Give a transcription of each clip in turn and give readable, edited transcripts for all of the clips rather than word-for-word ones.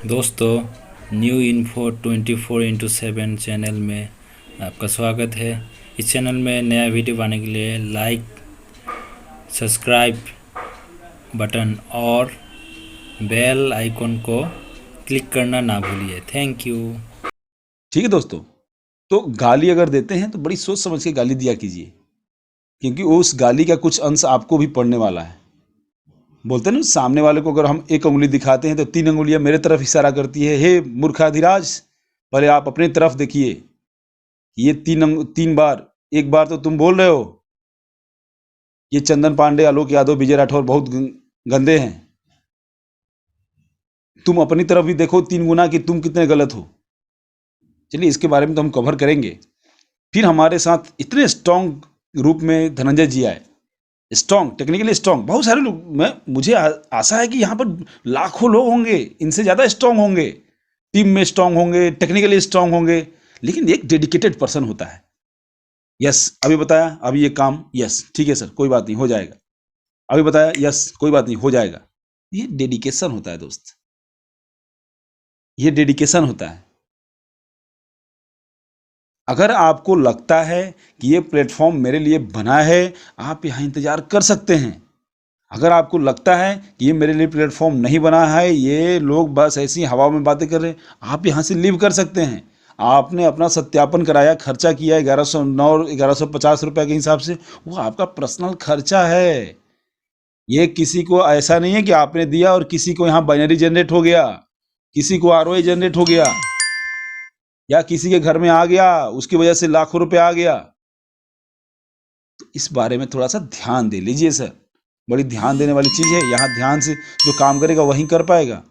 दोस्तों, new info 24x7 channel में आपका स्वागत है। इस चैनल में नया वीडियो पाने के लिए लाइक, सब्सक्राइब बटन और बेल आइकन को क्लिक करना ना भूलिए। Thank you. ठीक है दोस्तों, तो गाली अगर देते हैं तो बड़ी सोच समझ के गाली दिया कीजिए, क्योंकि उस गाली का कुछ अंश आपको भी पड़ने वाला है। बोलते हैं ना, सामने वाले को अगर हम एक उंगली दिखाते हैं तो 3 उंगलियां मेरे तरफ इशारा करती है, हे मूर्खाधिराज, पहले आप अपनी तरफ देखिए। ये 3 बार, एक बार तो तुम बोल रहे हो ये चंदन पांडे, आलोक यादव, विजय राठौर बहुत गंदे हैं। तुम अपनी तरफ भी देखो 3 गुना कि तुम कितने गलत हो। चलिए, इसके बारे में तो हम कवर करेंगे। फिर हमारे साथ इतने स्ट्रांग रूप में धनंजय जी आए, स्ट्रांग, टेक्निकली स्ट्रांग। बहुत सारे लोग, मुझे आशा है कि यहाँ पर लाखों लोग होंगे इनसे ज़्यादा स्ट्रांग होंगे, टीम में स्ट्रांग होंगे, टेक्निकली स्ट्रांग होंगे, लेकिन एक डेडिकेटेड पर्सन होता है। यस, अभी बताया, अभी ये काम, यस ठीक है सर, कोई बात नहीं, हो जाएगा। अभी बताया, यस कोई बात नहीं, हो जाएगा। ये डेडिकेशन होता है दोस्त, ये डेडिकेशन होता है। अगर आपको लगता है कि ये प्लेटफॉर्म मेरे लिए बना है, आप यहाँ इंतजार कर सकते हैं। अगर आपको लगता है कि ये मेरे लिए प्लेटफॉर्म नहीं बना है, ये लोग बस ऐसी हवा में बातें कर रहे हैं, आप यहाँ से लीव कर सकते हैं। आपने अपना सत्यापन कराया, खर्चा किया 1150 रुपये के हिसाब से, वो आपका पर्सनल खर्चा है। ये किसी को ऐसा नहीं है कि आपने दिया और किसी को यहाँ बाइनरी जनरेट हो गया, किसी को आरओआई जनरेट हो गया, या किसी के घर में आ गया, उसकी वजह से लाखों रुपए आ गया। तो इस बारे में थोड़ा सा ध्यान दे लीजिए सर, बड़ी ध्यान देने वाली चीज़ है। यहाँ ध्यान से जो काम करेगा वही कर पाएगा।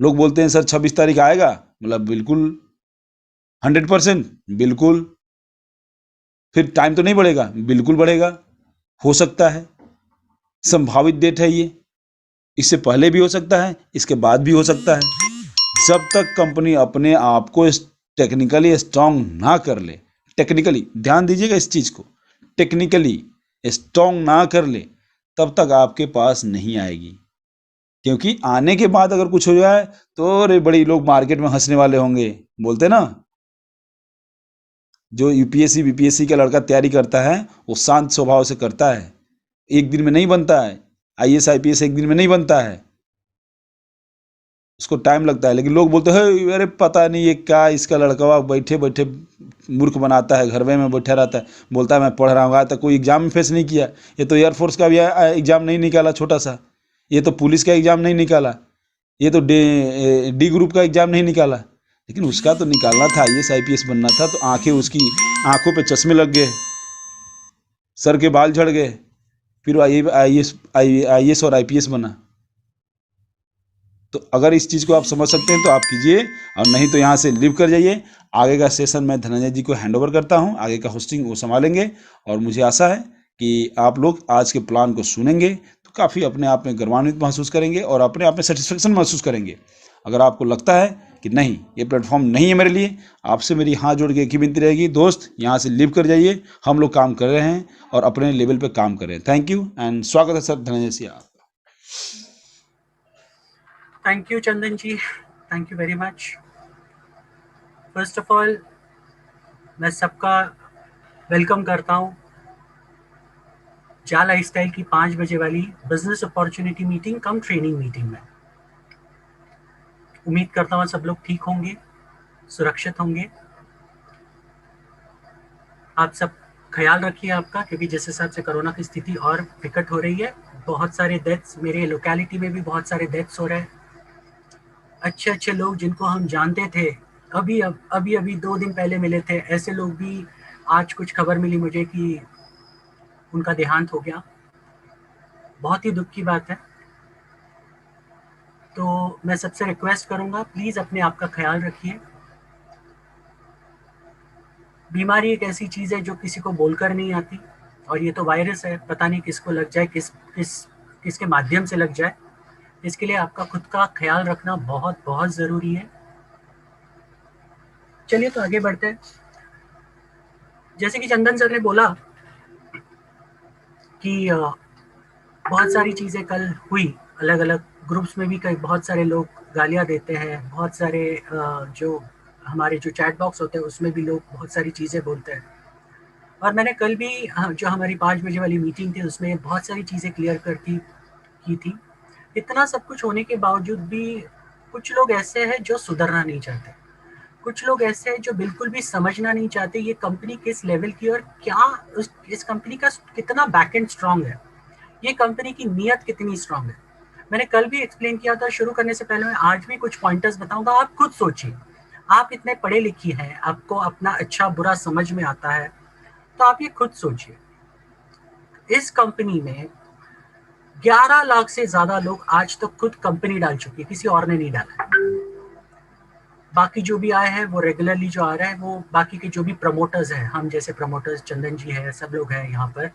लोग बोलते हैं सर 26 तारीख आएगा, मतलब बिल्कुल 100%, बिल्कुल। फिर टाइम तो नहीं बढ़ेगा, बिल्कुल बढ़ेगा, हो सकता है, संभावित डेट है ये। इससे पहले भी हो सकता है, इसके बाद भी हो सकता है। जब तक कंपनी अपने आप को टेक्निकली स्ट्रांग ना कर ले, टेक्निकली ध्यान दीजिएगा इस चीज़ को, टेक्निकली स्ट्रांग ना कर ले, तब तक आपके पास नहीं आएगी। क्योंकि आने के बाद अगर कुछ हो जाए तो अरे बड़ी लोग मार्केट में हंसने वाले होंगे। बोलते ना, जो यूपीएससी बीपीएससी का लड़का तैयारी करता है वो शांत स्वभाव से करता है, एक दिन में नहीं बनता है। आईएएस आईपीएस एक दिन में नहीं बनता है, उसको टाइम लगता है। लेकिन लोग बोलते हैं अरे पता नहीं ये क्या, इसका लड़का बैठे बैठे मूर्ख बनाता है, घर में बैठा रहता है, बोलता है मैं पढ़ रहा हूँ, आज तक कोई एग्जाम में फेस नहीं किया। ये तो एयरफोर्स का भी एग्जाम नहीं निकाला छोटा सा, ये तो पुलिस का एग्जाम नहीं निकाला, ये तो डी ग्रुप का एग्जाम नहीं निकाला। लेकिन उसका तो निकालना था, आईएएस आईपीएस बनना था, तो आंखें उसकी, आंखों पे चश्मे लग गए, सर के बाल झड़ गए, फिर आईएएस और आईपीएस बना। तो अगर इस चीज़ को आप समझ सकते हैं तो आप कीजिए, और नहीं तो यहाँ से लीव कर जाइए। आगे का सेशन मैं धनंजय जी को हैंड ओवर करता हूँ, आगे का होस्टिंग वो संभालेंगे। और मुझे आशा है कि आप लोग आज के प्लान को सुनेंगे तो काफ़ी अपने आप में गर्वान्वित महसूस करेंगे और अपने आप में सेटिस्फेक्शन महसूस करेंगे। अगर आपको लगता है कि नहीं ये प्लेटफॉर्म नहीं है मेरे लिए, आपसे मेरी हाथ जोड़ के एक ही विनती रहेगी, दोस्त यहाँ से लीव कर जाइए। हम लोग काम कर रहे हैं और अपने लेवल पे काम कर रहे हैं। थैंक यू एंड स्वागत है सर धनंजय जी आपका। Thank you Chandan ji, thank you very much. First of all मैं सबका वेलकम करता हूँ जा लाइफस्टाइल की 5 बजे वाली बिजनेस अपॉर्चुनिटी मीटिंग कम ट्रेनिंग मीटिंग में। उम्मीद करता हूँ सब लोग ठीक होंगे, सुरक्षित होंगे। आप सब ख्याल रखिए आपका, क्योंकि जिस हिसाब से कोरोना की स्थिति और विकट हो रही है, बहुत सारे डेथ्स, मेरे लोकेलिटी में भी बहुत सारे डेथ्स हो रहे हैं। अच्छे अच्छे लोग जिनको हम जानते थे, अभी 2 दिन पहले मिले थे, ऐसे लोग भी आज कुछ खबर मिली मुझे कि उनका देहांत हो गया। बहुत ही दुख की बात है। तो मैं सबसे रिक्वेस्ट करूंगा, प्लीज़ अपने आप का ख्याल रखिए। बीमारी एक ऐसी चीज़ है जो किसी को बोलकर नहीं आती, और ये तो वायरस है, पता नहीं किसको लग जाए, किसके माध्यम से लग जाए। इसके लिए आपका खुद का ख्याल रखना बहुत बहुत ज़रूरी है। चलिए तो आगे बढ़ते हैं। जैसे कि चंदन सर ने बोला कि बहुत सारी चीज़ें कल हुई अलग अलग ग्रुप्स में भी कई बहुत सारे लोग गालियाँ देते हैं, बहुत सारे जो हमारे जो चैट बॉक्स होते हैं उसमें भी लोग बहुत सारी चीज़ें बोलते हैं। और मैंने कल भी जो हमारी 5 बजे वाली मीटिंग थी उसमें बहुत सारी चीज़ें क्लियर कर की थी। इतना सब कुछ होने के बावजूद भी कुछ लोग ऐसे हैं जो सुधरना नहीं चाहते। कुछ लोग ऐसे हैं जो बिल्कुल भी समझना नहीं चाहते ये कंपनी किस लेवल की और क्या इस कंपनी का कितना बैकएंड स्ट्रांग है, ये कंपनी की नीयत कितनी स्ट्रांग है। मैंने कल भी एक्सप्लेन किया था, शुरू करने से पहले मैं आज भी कुछ पॉइंटर्स बताऊंगा, आप खुद सोचिए। आप इतने पढ़े लिखी हैं, आपको अपना अच्छा बुरा समझ में आता है, तो आप ये खुद सोचिए। इस कंपनी में 11 लाख से ज्यादा लोग आज तक खुद कंपनी डाल चुके हैं, किसी और ने नहीं डाला। बाकी जो भी आए हैं वो रेगुलरली जो आ रहा है वो बाकी के जो भी प्रमोटर्स हैं, हम जैसे प्रमोटर्स, चंदन जी है, सब लोग हैं यहाँ पर,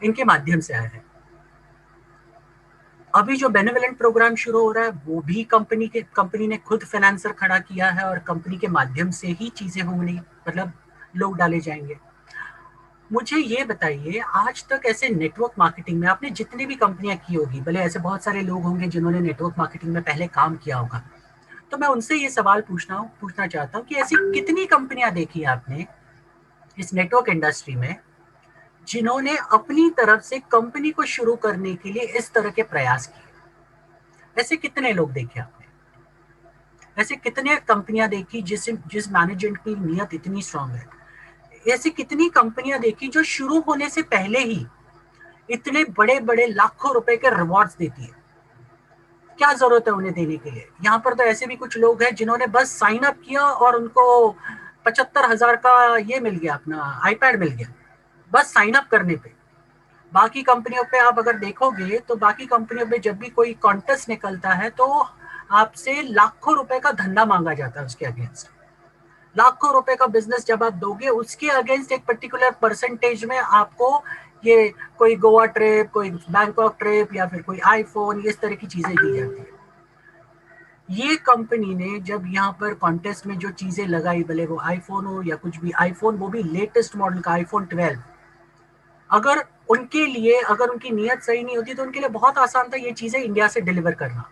इनके माध्यम से आए हैं। अभी जो बेनेवलेंट प्रोग्राम शुरू हो रहा है वो भी कंपनी ने खुद फाइनेंसर खड़ा किया है और कंपनी के माध्यम से ही चीजें होंगी, मतलब लोग डाले जाएंगे। मुझे ये बताइए, आज तक ऐसे नेटवर्क मार्केटिंग में आपने जितनी भी कंपनियां की होगी, भले ऐसे बहुत सारे लोग होंगे जिन्होंने नेटवर्क मार्केटिंग में पहले काम किया होगा, तो मैं उनसे ये सवाल पूछना चाहता हूँ कि ऐसी कितनी कंपनियां देखी आपने इस नेटवर्क इंडस्ट्री में जिन्होंने अपनी तरफ से कंपनी को शुरू करने के लिए इस तरह के प्रयास किए? ऐसे कितने लोग देखे आपने? ऐसे कितने कंपनियां देखी जिस मैनेजमेंट की नीयत इतनी स्ट्रांग है? ऐसी कितनी कंपनियां देखी जो शुरू होने से पहले ही इतने बड़े बड़े लाखों रुपए के रिवॉर्ड्स देती है? क्या जरूरत है उन्हें देने के लिए? यहाँ पर तो ऐसे भी कुछ लोग हैं जिन्होंने बस साइन अप किया और उनको 75,000 का ये मिल गया, अपना आईपैड मिल गया, बस साइन अप करने पे। बाकी कंपनियों पे आप अगर देखोगे तो बाकी कंपनियों पे जब भी कोई कॉन्टेस्ट निकलता है तो आपसे लाखों रुपए का धंधा मांगा जाता है उसके अगेंस्ट। लाखों रुपए का बिजनेस जब आप दोगे उसके अगेंस्ट एक पर्टिकुलर परसेंटेज में आपको ये कोई गोवा ट्रिप, कोई बैंकॉक ट्रिप या फिर कोई आईफोन, इस तरह की चीजें दी जाती है। ये कंपनी ने जब यहाँ पर कॉन्टेस्ट में जो चीजें लगाई, भले वो आईफोन हो या कुछ भी, आईफोन वो भी लेटेस्ट मॉडल का आईफोन 12, अगर उनके लिए, अगर उनकी नीयत सही नहीं होती तो उनके लिए बहुत आसान था ये चीजें इंडिया से डिलीवर करना,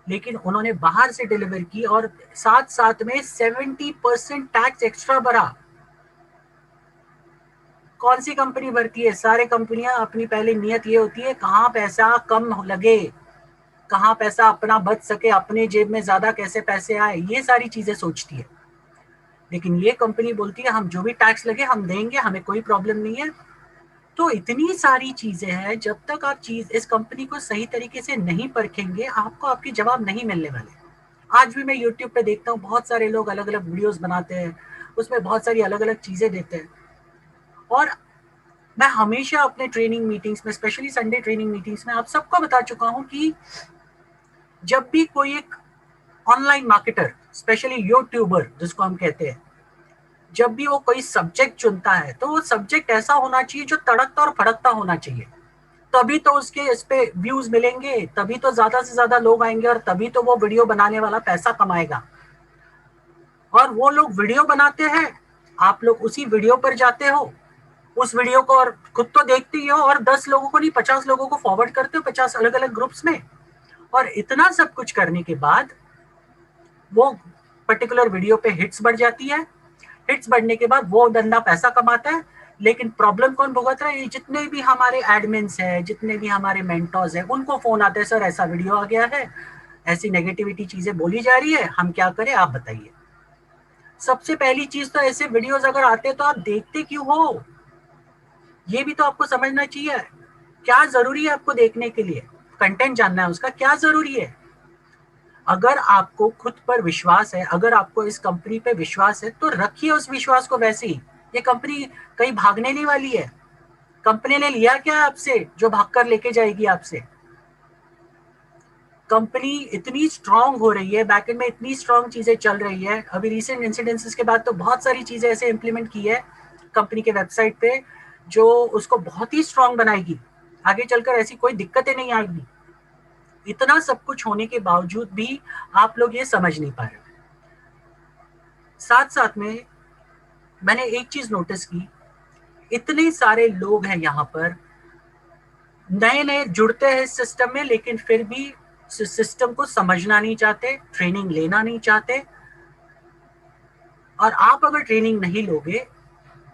लेकिन उन्होंने बाहर से डिलीवर की और साथ साथ में 70% टैक्स एक्स्ट्रा भरा। कौन सी कंपनी भरती है? सारे कंपनियां अपनी पहले नियत ये होती है कहाँ पैसा कम लगे, कहाँ पैसा अपना बच सके, अपने जेब में ज्यादा कैसे पैसे आए, ये सारी चीजें सोचती है। लेकिन ये कंपनी बोलती है हम जो भी टैक्स लगे हम देंगे, हमें कोई प्रॉब्लम नहीं है। तो इतनी सारी चीजें हैं, जब तक आप इस कंपनी को सही तरीके से नहीं परखेंगे आपको आपके जवाब नहीं मिलने वाले। आज भी मैं यूट्यूब पे देखता हूँ बहुत सारे लोग अलग अलग वीडियोस बनाते हैं, उसमें बहुत सारी अलग अलग चीजें देते हैं। और मैं हमेशा अपने ट्रेनिंग मीटिंग्स में, स्पेशली संडे ट्रेनिंग मीटिंग्स में, आप सबको बता चुका हूँ कि जब भी कोई एक ऑनलाइन मार्केटर, स्पेशली यूट्यूबर जिसको हम कहते हैं, जब भी वो कोई सब्जेक्ट चुनता है तो वो सब्जेक्ट ऐसा होना चाहिए जो तड़कता और फड़कता होना चाहिए। तभी तो उसके इस पे व्यूज मिलेंगे, तभी तो ज्यादा से ज्यादा लोग आएंगे और तभी तो वो वीडियो बनाने वाला पैसा कमाएगा। और वो लोग वीडियो बनाते हैं, आप लोग उसी वीडियो पर जाते हो, उस वीडियो को और खुद तो देखते ही हो और 10 लोगों को नहीं 50 लोगों को फॉरवर्ड करते हो 50 अलग अलग ग्रुप्स में। और इतना सब कुछ करने के बाद वो पर्टिकुलर वीडियो पे हिट्स बढ़ जाती है। हिट्स बढ़ने के बाद वो बंदा पैसा कमाता है, लेकिन प्रॉब्लम कौन भुगत रहा है? ये जितने भी हमारे एडमिन्स हैं, जितने भी हमारे मेंटर्स हैं, उनको फोन आते हैं, सर ऐसा वीडियो आ गया है, ऐसी नेगेटिविटी चीजें बोली जा रही है, हम क्या करें आप बताइए। सबसे पहली चीज तो ऐसे वीडियोस अगर आते हैं तो आप देखते क्यों हो? ये भी तो आपको समझना चाहिए। क्या जरूरी है आपको देखने के लिए? कंटेंट जानना है उसका, क्या जरूरी है? अगर आपको खुद पर विश्वास है, अगर आपको इस कंपनी पे विश्वास है तो रखिए उस विश्वास को वैसे ही। ये कंपनी कहीं भागने नहीं वाली है। कंपनी ने लिया क्या आपसे जो भागकर लेके जाएगी आपसे? कंपनी इतनी स्ट्रांग हो रही है, बैकएंड में इतनी स्ट्रांग चीजें चल रही है। अभी रिसेंट इंसिडेंसेस के बाद तो बहुत सारी चीजें ऐसे इंप्लीमेंट की है कंपनी के वेबसाइट पे जो उसको बहुत ही स्ट्रांग बनाएगी, आगे चलकर ऐसी कोई दिक्कतें नहीं आएगी। इतना सब कुछ होने के बावजूद भी आप लोग ये समझ नहीं पा रहे। साथ साथ में मैंने एक चीज नोटिस की, इतने सारे लोग हैं यहाँ पर, नए नए जुड़ते हैं इस सिस्टम में, लेकिन फिर भी सिस्टम को समझना नहीं चाहते, ट्रेनिंग लेना नहीं चाहते। और आप अगर ट्रेनिंग नहीं लोगे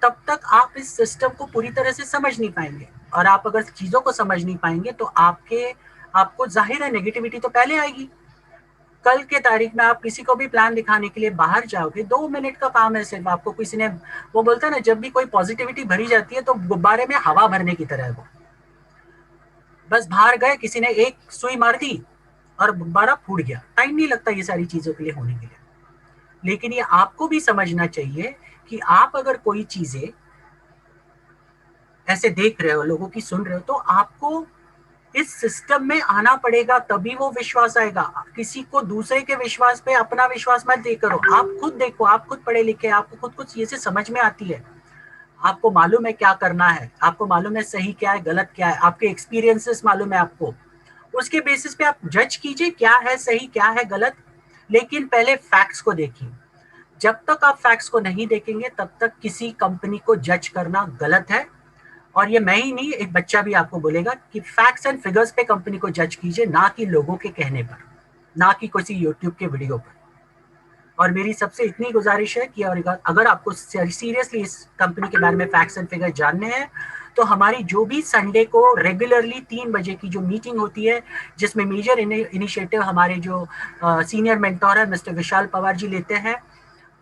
तब तक आप इस सिस्टम को पूरी तरह से समझ नहीं पाएंगे। और आप अगर चीजों को समझ नहीं पाएंगे तो आपको जाहिर है नेगेटिविटी तो पहले आएगी। कल के तारीख में आप किसी को भी प्लान दिखाने के लिए बाहर जाओगे, 2 मिनट का काम है सिर्फ। आपको किसी ने, वो बोलता है ना, जब भी कोई पॉजिटिविटी भरी जाती है तो गुब्बारे में हवा भरने की तरह है वो। बस बाहर गए, किसी ने एक सुई मार दी और गुब्बारा फूट गया। टाइम नहीं लगता ये सारी चीजों के लिए होने के लिए। लेकिन ये आपको भी समझना चाहिए कि आप अगर कोई चीजें ऐसे देख रहे हो, लोगों की सुन रहे हो, तो आपको इस सिस्टम में आना पड़ेगा, तभी वो विश्वास आएगा। किसी को दूसरे के विश्वास पे अपना विश्वास मत दे करो। आप खुद देखो, आप खुद पढ़े लिखे, आपको खुद कुछ चीजें समझ में आती है, आपको मालूम है क्या करना है, आपको मालूम है सही क्या है गलत क्या है, आपके एक्सपीरियंसेस मालूम है आपको। उसके बेसिस पे आप जज कीजिए क्या है सही क्या है गलत। लेकिन पहले फैक्ट्स को देखिए। जब तक आप फैक्ट्स को नहीं देखेंगे तब तक किसी कंपनी को जज करना गलत है। और ये मैं ही नहीं, एक बच्चा भी आपको बोलेगा कि फैक्ट्स एंड फिगर्स पे कंपनी को जज कीजिए, ना कि लोगों के कहने पर, ना कि किसी यूट्यूब के वीडियो पर। और मेरी सबसे इतनी गुजारिश है कि अगर आपको सीरियसली इस कंपनी के बारे में फैक्ट्स एंड फिगर जानने हैं तो हमारी जो भी संडे को रेगुलरली 3 बजे की जो मीटिंग होती है, जिसमें मेजर इनिशिएटिव हमारे जो सीनियर मेंटोर है मिस्टर विशाल पवार जी लेते हैं,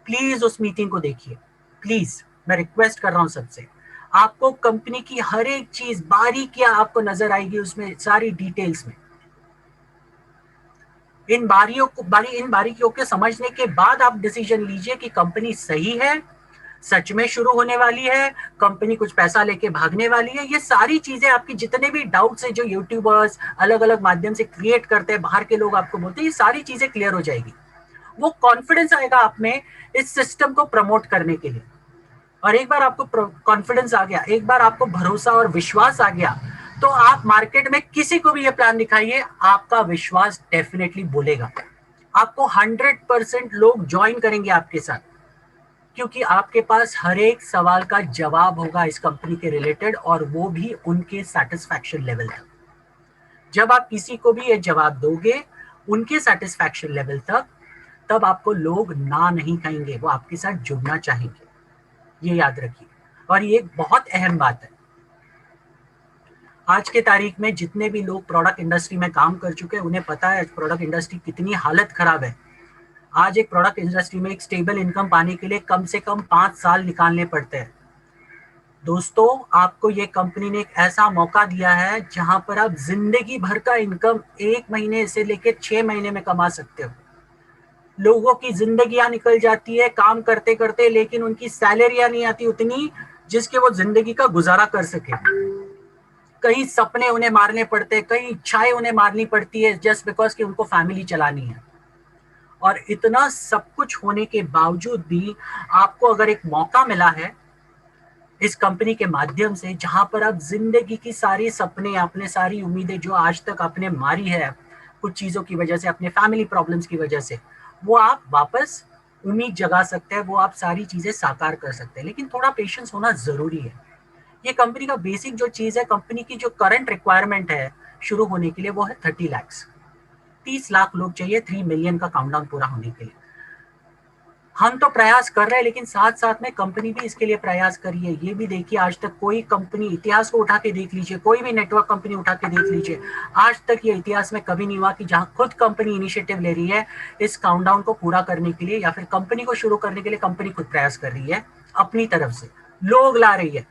प्लीज उस मीटिंग को देखिए। प्लीज, मैं रिक्वेस्ट कर रहा हूं सबसे। आपको कंपनी की हर एक चीज बारीकियां आपको नजर आएगी उसमें, सारी डिटेल्स में। इन बारीकियों के समझने के बाद आप डिसीजन लीजिए कि कंपनी सही है, सच में शुरू होने वाली है, कंपनी कुछ पैसा लेके भागने वाली है। ये सारी चीजें आपकी जितने भी डाउट्स है जो यूट्यूबर्स अलग अलग माध्यम से क्रिएट करते हैं, बाहर के लोग आपको बोलते हैं, ये सारी चीजें क्लियर हो जाएगी। वो कॉन्फिडेंस आएगा आप में इस सिस्टम को प्रमोट करने के लिए। और एक बार आपको कॉन्फिडेंस आ गया, एक बार आपको भरोसा और विश्वास आ गया, तो आप मार्केट में किसी को भी ये प्लान दिखाइए, आपका विश्वास डेफिनेटली बोलेगा। आपको 100% लोग ज्वाइन करेंगे आपके साथ, क्योंकि आपके पास हर एक सवाल का जवाब होगा इस कंपनी के रिलेटेड, और वो भी उनके सेटिस्फैक्शन लेवल तक। जब आप किसी को भी ये जवाब दोगे उनके सेटिस्फैक्शन लेवल तक, तब आपको लोग ना नहीं कहेंगे, वो आपके साथ जुड़ना चाहेंगे। ये याद रखिए। और ये एक बहुत अहम बात है। आज के तारीख में जितने भी लोग प्रोडक्ट इंडस्ट्री में काम कर चुके हैं उन्हें पता है प्रोडक्ट इंडस्ट्री कितनी हालत खराब है। आज एक प्रोडक्ट इंडस्ट्री में एक स्टेबल इनकम पाने के लिए कम से कम 5 साल निकालने पड़ते हैं। दोस्तों, आपको ये कंपनी ने एक ऐसा मौका दिया है जहां पर आप जिंदगी भर का इनकम 1 महीने से लेकर 6 महीने में कमा सकते हो। लोगों की जिंदगियां निकल जाती है काम करते करते, लेकिन उनकी सैलरियां नहीं आती उतनी जिसके वो जिंदगी का गुजारा कर सके। कई सपने उन्हें मारने पड़ते, कई इच्छाएं उन्हें मारनी पड़ती है जस्ट बिकॉज कि उनको फैमिली चलानी है। और इतना सब कुछ होने के बावजूद भी आपको अगर एक मौका मिला है इस कंपनी के माध्यम से, जहां पर आप जिंदगी की सारी सपने, अपने सारी उम्मीदें जो आज तक आपने मारी है कुछ चीजों की वजह से, अपने फैमिली प्रॉब्लम्स की वजह से, वो आप वापस उम्मीद जगा सकते हैं, वो आप सारी चीजें साकार कर सकते हैं। लेकिन थोड़ा पेशेंस होना जरूरी है। ये कंपनी का बेसिक जो चीज है, कंपनी की जो करंट रिक्वायरमेंट है शुरू होने के लिए, वो है 30 लाख। 30 लाख लोग चाहिए 3 मिलियन का काउंटडाउन पूरा होने के लिए। हम तो प्रयास कर रहे हैं, लेकिन साथ साथ में कंपनी भी इसके लिए प्रयास करी है। ये भी देखिए, आज तक कोई कंपनी, इतिहास को उठा के देख लीजिए, कोई भी नेटवर्क कंपनी उठा के देख लीजिए, आज तक ये इतिहास में कभी नहीं हुआ कि जहां खुद कंपनी इनिशिएटिव ले रही है इस काउंटडाउन को पूरा करने के लिए, या फिर कंपनी को शुरू करने के लिए कंपनी खुद प्रयास कर रही है, अपनी तरफ से लोग ला रही है।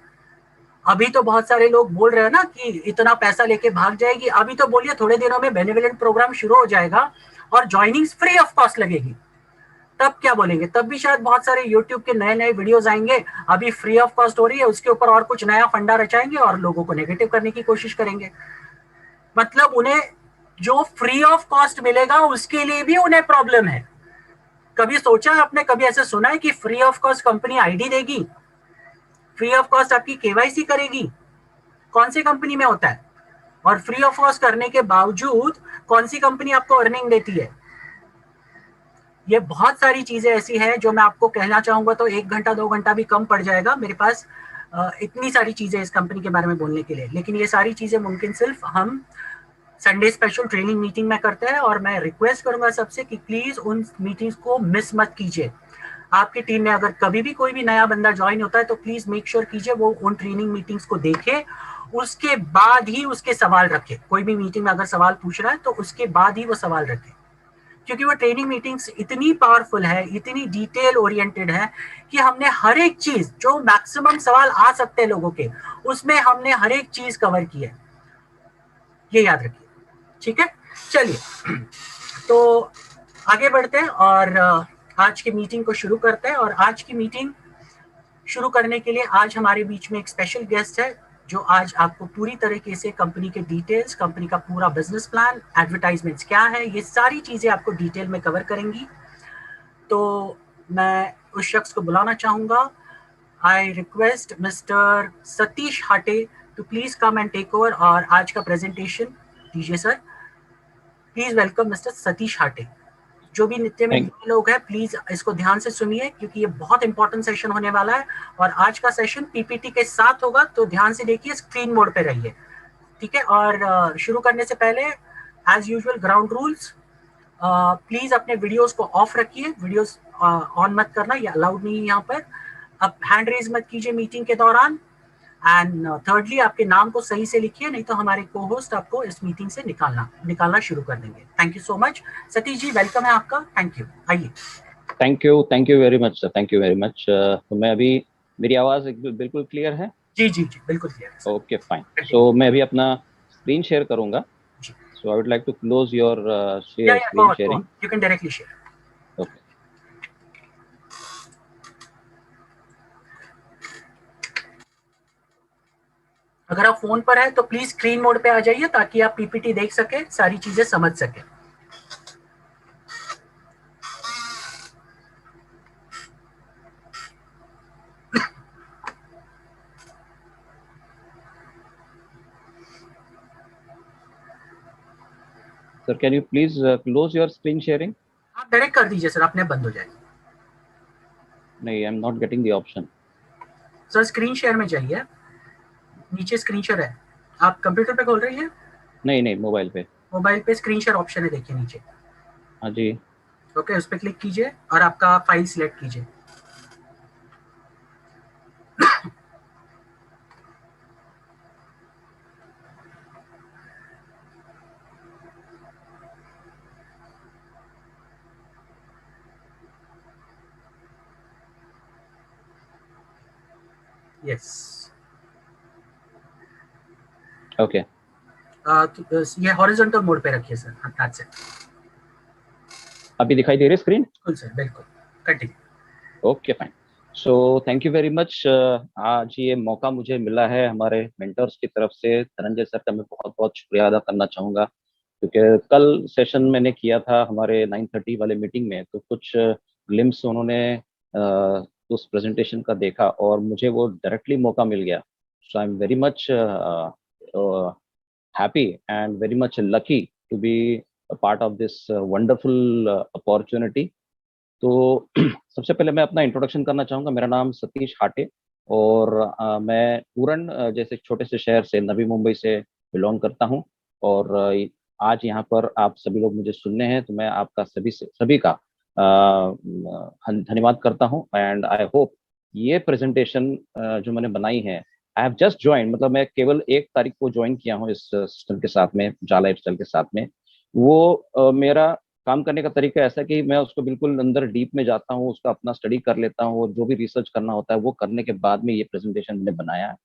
अभी तो बहुत सारे लोग बोल रहे हैं ना कि इतना पैसा लेके भाग जाएगी। अभी तो बोलिए थोड़े दिनों में बेनिफिट प्रोग्राम शुरू हो जाएगा और ज्वाइनिंग फ्री ऑफ कॉस्ट लगेगी, तब क्या बोलेंगे? तब भी शायद बहुत सारे यूट्यूब के नए नए वीडियोस आएंगे। अभी फ्री ऑफ कॉस्ट हो रही है, उसके ऊपर और कुछ नया फंडा रचाएंगे और लोगों को नेगेटिव करने की कोशिश करेंगे। मतलब उन्हें जो फ्री ऑफ कॉस्ट मिलेगा उसके लिए भी उन्हें प्रॉब्लम है। कभी सोचा है आपने, कभी ऐसे सुना है कि free of cost company ID देगी, फ्री ऑफ कॉस्ट आपकी केवाईसी करेगी? कौन सी कंपनी में होता है? और फ्री ऑफ कॉस्ट करने के बावजूद कौन सी कंपनी आपको अर्निंग देती है? ये बहुत सारी चीजें ऐसी हैं जो मैं आपको कहना चाहूंगा तो 1 घंटा 2 घंटा भी कम पड़ जाएगा मेरे पास। इतनी सारी चीजें इस कंपनी के बारे में बोलने के लिए। लेकिन ये सारी चीजें मुमकिन सिर्फ हम संडे स्पेशल ट्रेनिंग मीटिंग में करते हैं, और मैं रिक्वेस्ट करूंगा सबसे कि प्लीज उन मीटिंग्स को मिस मत कीजिए। आपकी टीम में अगर कभी भी कोई भी नया बंदा ज्वाइन होता है तो प्लीज मेक श्योर कीजिए वो उन ट्रेनिंग मीटिंग्स को देखे, उसके बाद ही उसके सवाल रखे। कोई भी मीटिंग में अगर सवाल पूछ रहा है तो उसके बाद ही वो सवाल रखे, क्योंकि वो ट्रेनिंग मीटिंग्स इतनी पावरफुल है, इतनी डिटेल ओरिएंटेड है कि हमने हर एक चीज, जो मैक्सिमम सवाल आ सकते हैं लोगों के, उसमें हमने हर एक चीज कवर की है। ये याद रखिए, ठीक है। चलिए तो आगे बढ़ते हैं और आज की मीटिंग को शुरू करते हैं। और आज की मीटिंग शुरू करने के लिए आज हमारे बीच में एक स्पेशल गेस्ट है, जो आज आपको पूरी तरीके से कंपनी के डिटेल्स, कंपनी का पूरा बिजनेस प्लान, एडवर्टाइजमेंट्स क्या है, ये सारी चीजें आपको डिटेल में कवर करेंगी। तो मैं उस शख्स को बुलाना चाहूंगा। I request mister Satish Hate to please come and take over और आज का प्रेजेंटेशन दीजिए sir. Please welcome mister Satish Hate. जो भी नित्य में Thank, नए लोग हैं प्लीज इसको ध्यान से सुनिए, क्योंकि ये बहुत इंपॉर्टेंट सेशन होने वाला है और आज का सेशन पीपीटी के साथ होगा, तो ध्यान से देखिए, स्क्रीन मोड पे रहिए, ठीक है। और शुरू करने से पहले as usual ground rules, please अपने वीडियोस को ऑफ रखिए, वीडियोस ऑन मत करना, ये अलाउड नहीं है यहाँ पर। अब हैंड रेज मत कीजिए मीटिंग के दौरान। एंड थर्डली, आपके नाम को सही से लिखिए, नहीं तो हमारे को होस्ट आपको इस मीटिंग से निकालना शुरू कर देंगे। Thank you so much. Satish ji, welcome है आपका। Thank you. आइए। thank you very much sir, thank you very much। तो मैं अभी, मेरी आवाज बिल्कुल क्लियर है? जी जी जी, बिल्कुल क्लियर है। Okay fine. सो मैं अभी अपना स्क्रीन शेयर करूंगा। जी। So I would like to close your या screen sharing. You can directly share. Okay. अगर आप फोन पर है तो प्लीज स्क्रीन मोड पे आ जाइए, ताकि आप पीपीटी देख सके, सारी चीजें समझ सके। Sir can you please close your screen sharing? आप डायरेक्ट कर दीजिए सर, अपने बंद हो जाएगी। नहीं, I am not getting the option. Sir screen share में जाइए, नीचे स्क्रीन शेयर है। आप कंप्यूटर पे खोल रही है? नहीं, मोबाइल पे। मोबाइल पे स्क्रीन शेयर ऑप्शन है, देखिए नीचे। हाँ जी। ओके, उस पर क्लिक कीजिए और आपका फाइल सिलेक्ट कीजिए। यस। ओके। ये हॉरिजॉन्टल मोड पे रखिए सर। That's it. अभी दिखाई दे रही स्क्रीन? बिल्कुल सर, बिल्कुल। Continue. Okay fine. So thank you very much. आज ये मौका मुझे मिला है हमारे मेंटर्स की तरफ से। धनंजय सर का मैं बहुत बहुत शुक्रिया अदा करना चाहूँगा, क्योंकि कल सेशन मैंने किया था हमारे 9:30 वाले मीटिंग में, तो कुछ ग्लिम्स उन्होंने उस प्रेजेंटेशन का देखा और मुझे वो डायरेक्टली मौका मिल गया। So I am very much happy and very much lucky to be a part of this wonderful opportunity. तो सबसे पहले मैं अपना इंट्रोडक्शन करना चाहूँगा। मेरा नाम सतीश हाटे और मैं पूरन जैसे छोटे से शहर से, नवी मुंबई से बिलोंग करता हूँ। और आज यहाँ पर आप सभी लोग मुझे सुनने हैं, तो मैं आपका सभी का धन्यवाद करता हूँ। एंड आई होप ये प्रेजेंटेशन जो मैंने बनाई है, आई हैव जस्ट ज्वाइन, मतलब मैं केवल 1 तारीख को ज्वाइन किया हूँ इस सिस्टम के साथ में, जाला एक्सेल के साथ में। वो मेरा काम करने का तरीका ऐसा है कि मैं उसको बिल्कुल अंदर डीप में जाता हूँ, उसका अपना स्टडी कर लेता हूँ और जो भी रिसर्च करना होता है वो करने के बाद में ये प्रेजेंटेशन मैंने बनाया है।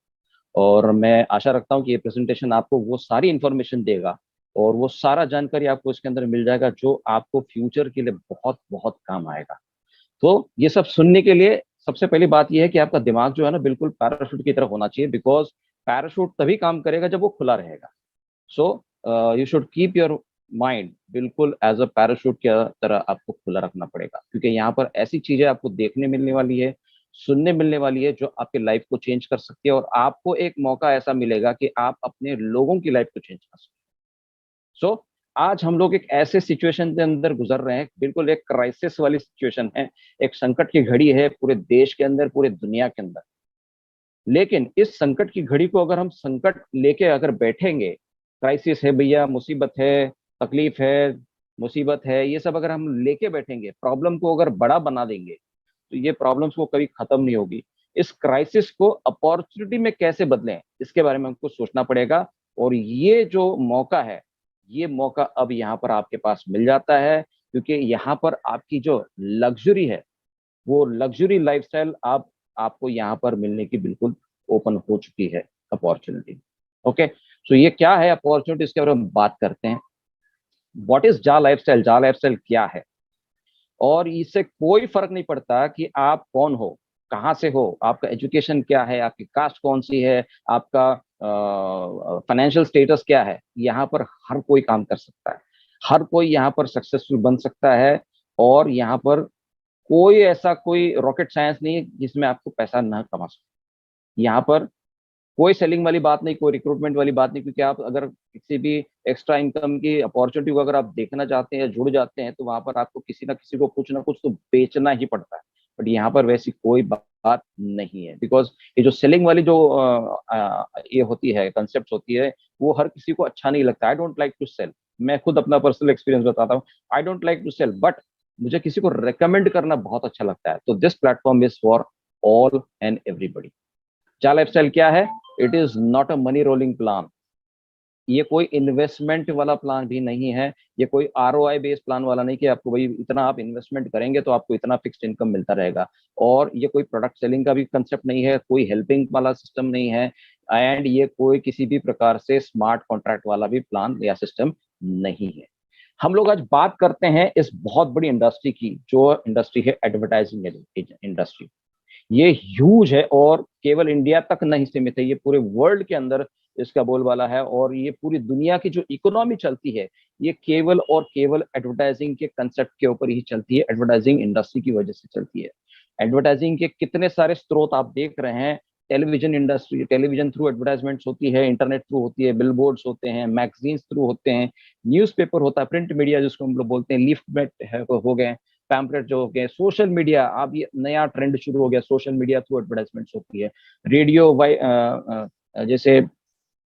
और मैं आशा रखता हूँ कि ये प्रेजेंटेशन आपको वो सारी इन्फॉर्मेशन देगा और वो सारा जानकारी आपको इसके अंदर मिल जाएगा जो आपको फ्यूचर के लिए बहुत बहुत काम आएगा। तो ये सब सुनने के लिए सबसे पहली बात ये है कि आपका दिमाग जो है ना, बिल्कुल पैराशूट की तरह होना चाहिए, बिकॉज पैराशूट तभी काम करेगा जब वो खुला रहेगा। So you should keep your mind बिल्कुल एज अ पैराशूट की तरह आपको खुला रखना पड़ेगा, क्योंकि यहाँ पर ऐसी चीजें आपको देखने मिलने वाली है, सुनने मिलने वाली है, जो आपके लाइफ को चेंज कर सकती है और आपको एक मौका ऐसा मिलेगा कि आप अपने लोगों की लाइफ को चेंज कर सकते हैं। सो आज हम लोग एक ऐसे सिचुएशन के अंदर गुजर रहे हैं, बिल्कुल एक क्राइसिस वाली सिचुएशन है, एक संकट की घड़ी है पूरे देश के अंदर, पूरे दुनिया के अंदर। लेकिन इस संकट की घड़ी को अगर हम संकट लेके अगर बैठेंगे क्राइसिस है भैया, मुसीबत है, तकलीफ है, मुसीबत है, ये सब अगर हम लेके बैठेंगे, प्रॉब्लम को अगर बड़ा बना देंगे, तो ये प्रॉब्लम्स को कभी खत्म नहीं होगी। इस क्राइसिस को अपॉर्चुनिटी में कैसे बदलें, इसके बारे में हमको सोचना पड़ेगा। और ये जो मौका है, ये मौका अब यहाँ पर आपके पास मिल जाता है, क्योंकि यहाँ पर आपकी जो लग्जरी है, वो लग्जरी लाइफस्टाइल आपको यहाँ पर मिलने की बिल्कुल ओपन हो चुकी है अपॉर्चुनिटी। ओके, सो ये क्या है अपॉर्चुनिटी, इसके बारे में बात करते हैं। व्हाट इज जा लाइफस्टाइल? जा लाइफस्टाइल क्या है? और इससे कोई फर्क नहीं पड़ता कि आप कौन हो, कहाँ से हो, आपका एजुकेशन क्या है, आपकी कास्ट कौन सी है, आपका फाइनेंशियल स्टेटस क्या है। यहाँ पर हर कोई काम कर सकता है, हर कोई यहाँ पर सक्सेसफुल बन सकता है। और यहाँ पर कोई ऐसा कोई रॉकेट साइंस नहीं है जिसमें आपको पैसा ना कमा सके। यहाँ पर कोई सेलिंग वाली बात नहीं, कोई रिक्रूटमेंट वाली बात नहीं, क्योंकि आप अगर किसी भी एक्स्ट्रा इनकम की अपॉर्चुनिटी को अगर आप देखना चाहते हैं या जुड़ जाते हैं, तो वहां पर आपको किसी ना किसी को कुछ ना कुछ तो बेचना ही पड़ता है। बट यहाँ पर वैसी कोई बात नहीं है, बिकॉज ये जो सेलिंग वाली जो ये होती है, कंसेप्ट होती है, वो हर किसी को अच्छा नहीं लगता। I don't like to sell. मैं खुद अपना पर्सनल एक्सपीरियंस बताता हूँ, I don't like to sell, but मुझे किसी को रेकमेंड करना बहुत अच्छा लगता है। तो this platform is for all and everybody. जा लाइफस्टाइल क्या है? It is not a money rolling plan. ये कोई इन्वेस्टमेंट वाला प्लान भी नहीं है, ये कोई ROI बेस्ड प्लान वाला नहीं कि आपको भाई इतना आप इन्वेस्टमेंट करेंगे तो आपको इतना फिक्स्ड इनकम मिलता रहेगा। और ये कोई प्रोडक्ट सेलिंग का भी कंसेप्ट नहीं है, कोई हेल्पिंग वाला सिस्टम नहीं है, एंड ये कोई किसी भी प्रकार से स्मार्ट कॉन्ट्रैक्ट वाला भी प्लान या सिस्टम नहीं है। हम लोग आज बात करते हैं इस बहुत बड़ी इंडस्ट्री की, जो इंडस्ट्री है एडवर्टाइजिंग इंडस्ट्री। ये ह्यूज है और केवल इंडिया तक नहीं सीमित है, ये पूरे वर्ल्ड के अंदर इसका बोलबाला है। और ये पूरी दुनिया की जो इकोनॉमी चलती है, ये केवल और केवल एडवर्टाइजिंग के कंसेप्ट के ऊपर ही चलती है, एडवर्टाइजिंग इंडस्ट्री की वजह से चलती है। एडवर्टाइजिंग के कितने सारे स्रोत आप देख रहे हैं। Television industry, television through advertisement होती है, इंटरनेट थ्रू होती है, बिलबोर्ड्स होते हैं, मैगजीन्स थ्रू होते हैं, न्यूज़पेपर होता है, प्रिंट मीडिया जिसको हम लोग बोलते हैं, लीफलेट हो गए, पैम्पलेट जो हो गए, सोशल मीडिया। अब ये नया ट्रेंड शुरू हो गया, सोशल मीडिया थ्रू एडवर्टाइजमेंट्स होती है। रेडियो जैसे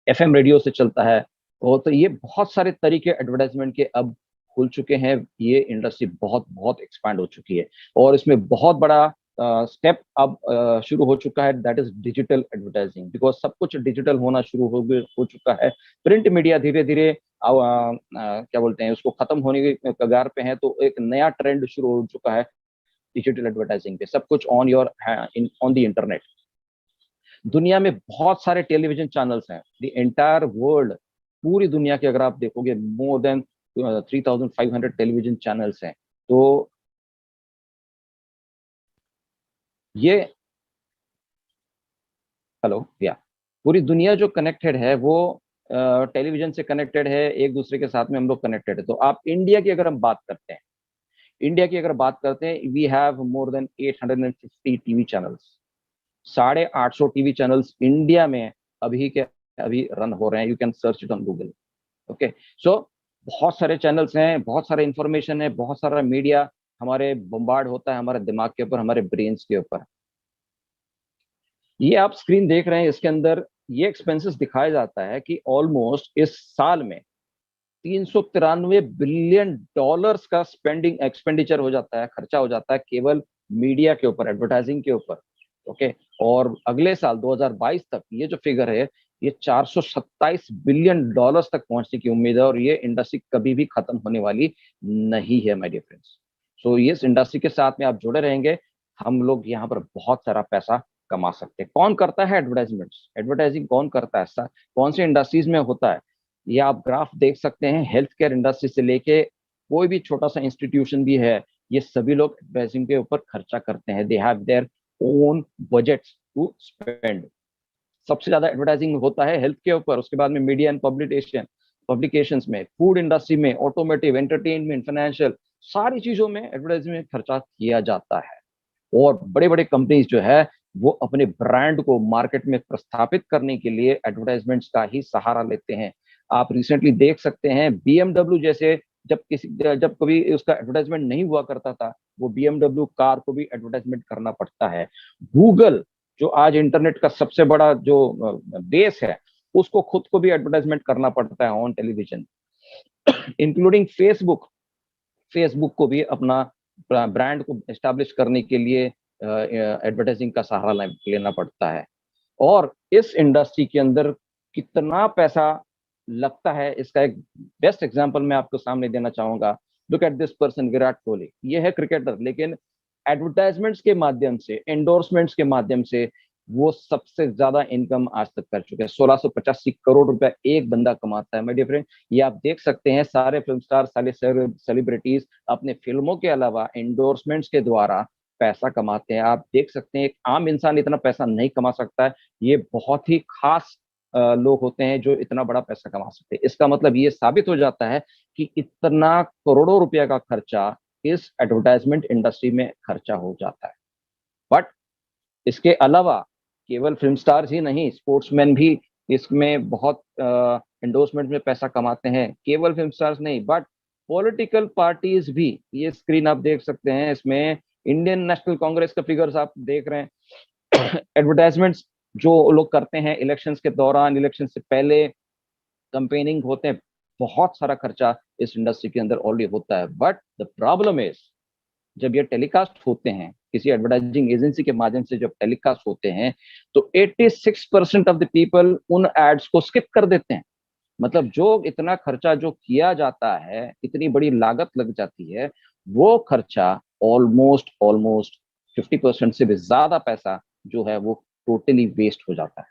FM रेडियो से चलता है। तो ये बहुत सारे तरीके एडवर्टाइजमेंट के अब खुल चुके हैं। ये इंडस्ट्री बहुत बहुत एक्सपैंड हो चुकी है और इसमें बहुत बड़ा स्टेप अब शुरू हो चुका है, that is digital advertising. Because सब कुछ डिजिटल होना शुरू हो चुका है। प्रिंट मीडिया धीरे धीरे क्या बोलते हैं उसको खत्म होने के कगार पे है, तो एक नया ट्रेंड शुरू हो चुका है डिजिटल एडवर्टाइजिंग पे। सब कुछ ऑन द इंटरनेट। दुनिया में बहुत सारे टेलीविजन चैनल्स हैं, द एंटायर वर्ल्ड, पूरी दुनिया के अगर आप देखोगे मोर देन 3500 टेलीविजन चैनल्स हैं। तो ये हेलो या पूरी दुनिया जो कनेक्टेड है वो टेलीविजन से कनेक्टेड है, एक दूसरे के साथ में हम लोग कनेक्टेड है। तो आप इंडिया की अगर हम बात करते हैं, we have more than 850 TV channels. 850 TV channels India में अभी के अभी रन हो रहे हैं। You can search it on Google. Okay, so बहुत सारे चैनल्स हैं, बहुत सारे इंफॉर्मेशन है, बहुत सारा मीडिया हमारे बम्बार्ड होता है हमारे दिमाग के ऊपर, हमारे ब्रेन्स के ऊपर। ये आप स्क्रीन देख रहे हैं, इसके अंदर ये एक्सपेंसेस दिखाया जाता है कि ऑलमोस्ट इस साल में 393 बिलियन डॉलर्स का एक्सपेंडिचर हो जाता है, खर्चा हो जाता है केवल मीडिया के ऊपर, एडवर्टाइजिंग के ऊपर। ओके, और अगले साल 2022 तक ये जो फिगर है ये 427 बिलियन डॉलर्स तक पहुंचने की उम्मीद है। और ये इंडस्ट्री कभी भी खत्म होने वाली नहीं है माय डियर फ्रेंड्स। सो इस इंडस्ट्री के साथ में आप जुड़े रहेंगे, हम लोग यहाँ पर बहुत सारा पैसा कमा सकते हैं। कौन करता है एडवर्टाइजमेंट्स? एडवर्टाइजिंग कौन करता है? कौन से इंडस्ट्रीज में होता है? ये आप ग्राफ देख सकते हैं। हेल्थ केयर इंडस्ट्री से लेके कोई भी छोटा सा इंस्टीट्यूशन भी है, ये सभी लोग एडवर्टाइजिंग के ऊपर खर्चा करते हैं। They have their own budgets to spend. सबसे ज्यादा एडवर्टाइजिंग होता है हेल्थ के ऊपर, उसके बाद में मीडिया एंड पब्लिकेशंस में, फूड इंडस्ट्री में, ऑटोमोटिव, एंटरटेनमेंट, फाइनेंशियल, सारी चीजों में एडवर्टाइजिंग में खर्चा किया जाता है। और बड़े बड़े कंपनीज जो है वो अपने ब्रांड को मार्केट में प्रस्थापित करने के लिए एडवर्टाइजमेंट्स का ही सहारा लेते हैं। आप रिसेंटली देख सकते हैं BMW जैसे, जब कभी उसका एडवर्टाइजमेंट नहीं हुआ करता था, वो BMW कार को भी एडवर्टाइजमेंट करना पड़ता है। गूगल जो आज इंटरनेट का सबसे बड़ा जो बेस है, उसको खुद को भी एडवर्टाइजमेंट करना पड़ता है on television, including Facebook. Facebook को भी अपना ब्रांड को एस्टैब्लिश करने के लिए एडवर्टाइजिंग का सहारा लेना पड़ता है। और इस इंडस्ट्री के अंदर कितना पैसा लगता है, इसका एक बेस्ट एग्जांपल मैं आपको सामने देना चाहूंगा। Look at this person, Virat Kohli. ये है क्रिकेटर, लेकिन एडवर्टाइजमेंट्स के माध्यम से, एंडोर्समेंट्स के माध्यम से वो सबसे ज्यादा इनकम आज तक कर चुके हैं। 1685 करोड़ रुपया एक बंदा कमाता है माय डियर फ्रेंड। ये आप देख सकते हैं, सारे फिल्म स्टार, सारे सेलिब्रिटीज अपने फिल्मों के अलावा एंडोर्समेंट्स के द्वारा पैसा कमाते हैं। आप देख सकते हैं, एक आम इंसान इतना पैसा नहीं कमा सकता है। ये बहुत ही खास लोग होते हैं जो इतना बड़ा पैसा कमा सकते हैं। इसका मतलब ये साबित हो जाता है कि इतना करोड़ों रुपया का खर्चा इस एडवर्टाइजमेंट इंडस्ट्री में खर्चा हो जाता है। बट इसके अलावा केवल फिल्म स्टार्स ही नहीं, स्पोर्ट्समैन भी इसमें बहुत एंडोर्समेंट में पैसा कमाते हैं। केवल फिल्म स्टार्स नहीं, बट पॉलिटिकल पार्टीज भी। ये स्क्रीन आप देख सकते हैं, इसमें इंडियन नेशनल कांग्रेस का फिगर्स आप देख रहे हैं। एडवर्टाइजमेंट्स जो लोग करते हैं इलेक्शंस के दौरान, इलेक्शन से पहले कंपेनिंग होते हैं, बहुत सारा खर्चा इस इंडस्ट्री के अंदर ऑलरेडी होता है। बट द प्रॉब्लम इज, जब ये टेलीकास्ट होते हैं किसी एडवर्टाइजिंग एजेंसी के माध्यम से, जब टेलीकास्ट होते हैं, तो 86% ऑफ द पीपल उन एड्स को स्किप कर देते हैं। मतलब जो इतना खर्चा जो किया जाता है, इतनी बड़ी लागत लग जाती है, वो खर्चा ऑलमोस्ट 50% से भी ज्यादा पैसा जो है वो टोटली वेस्ट हो जाता है।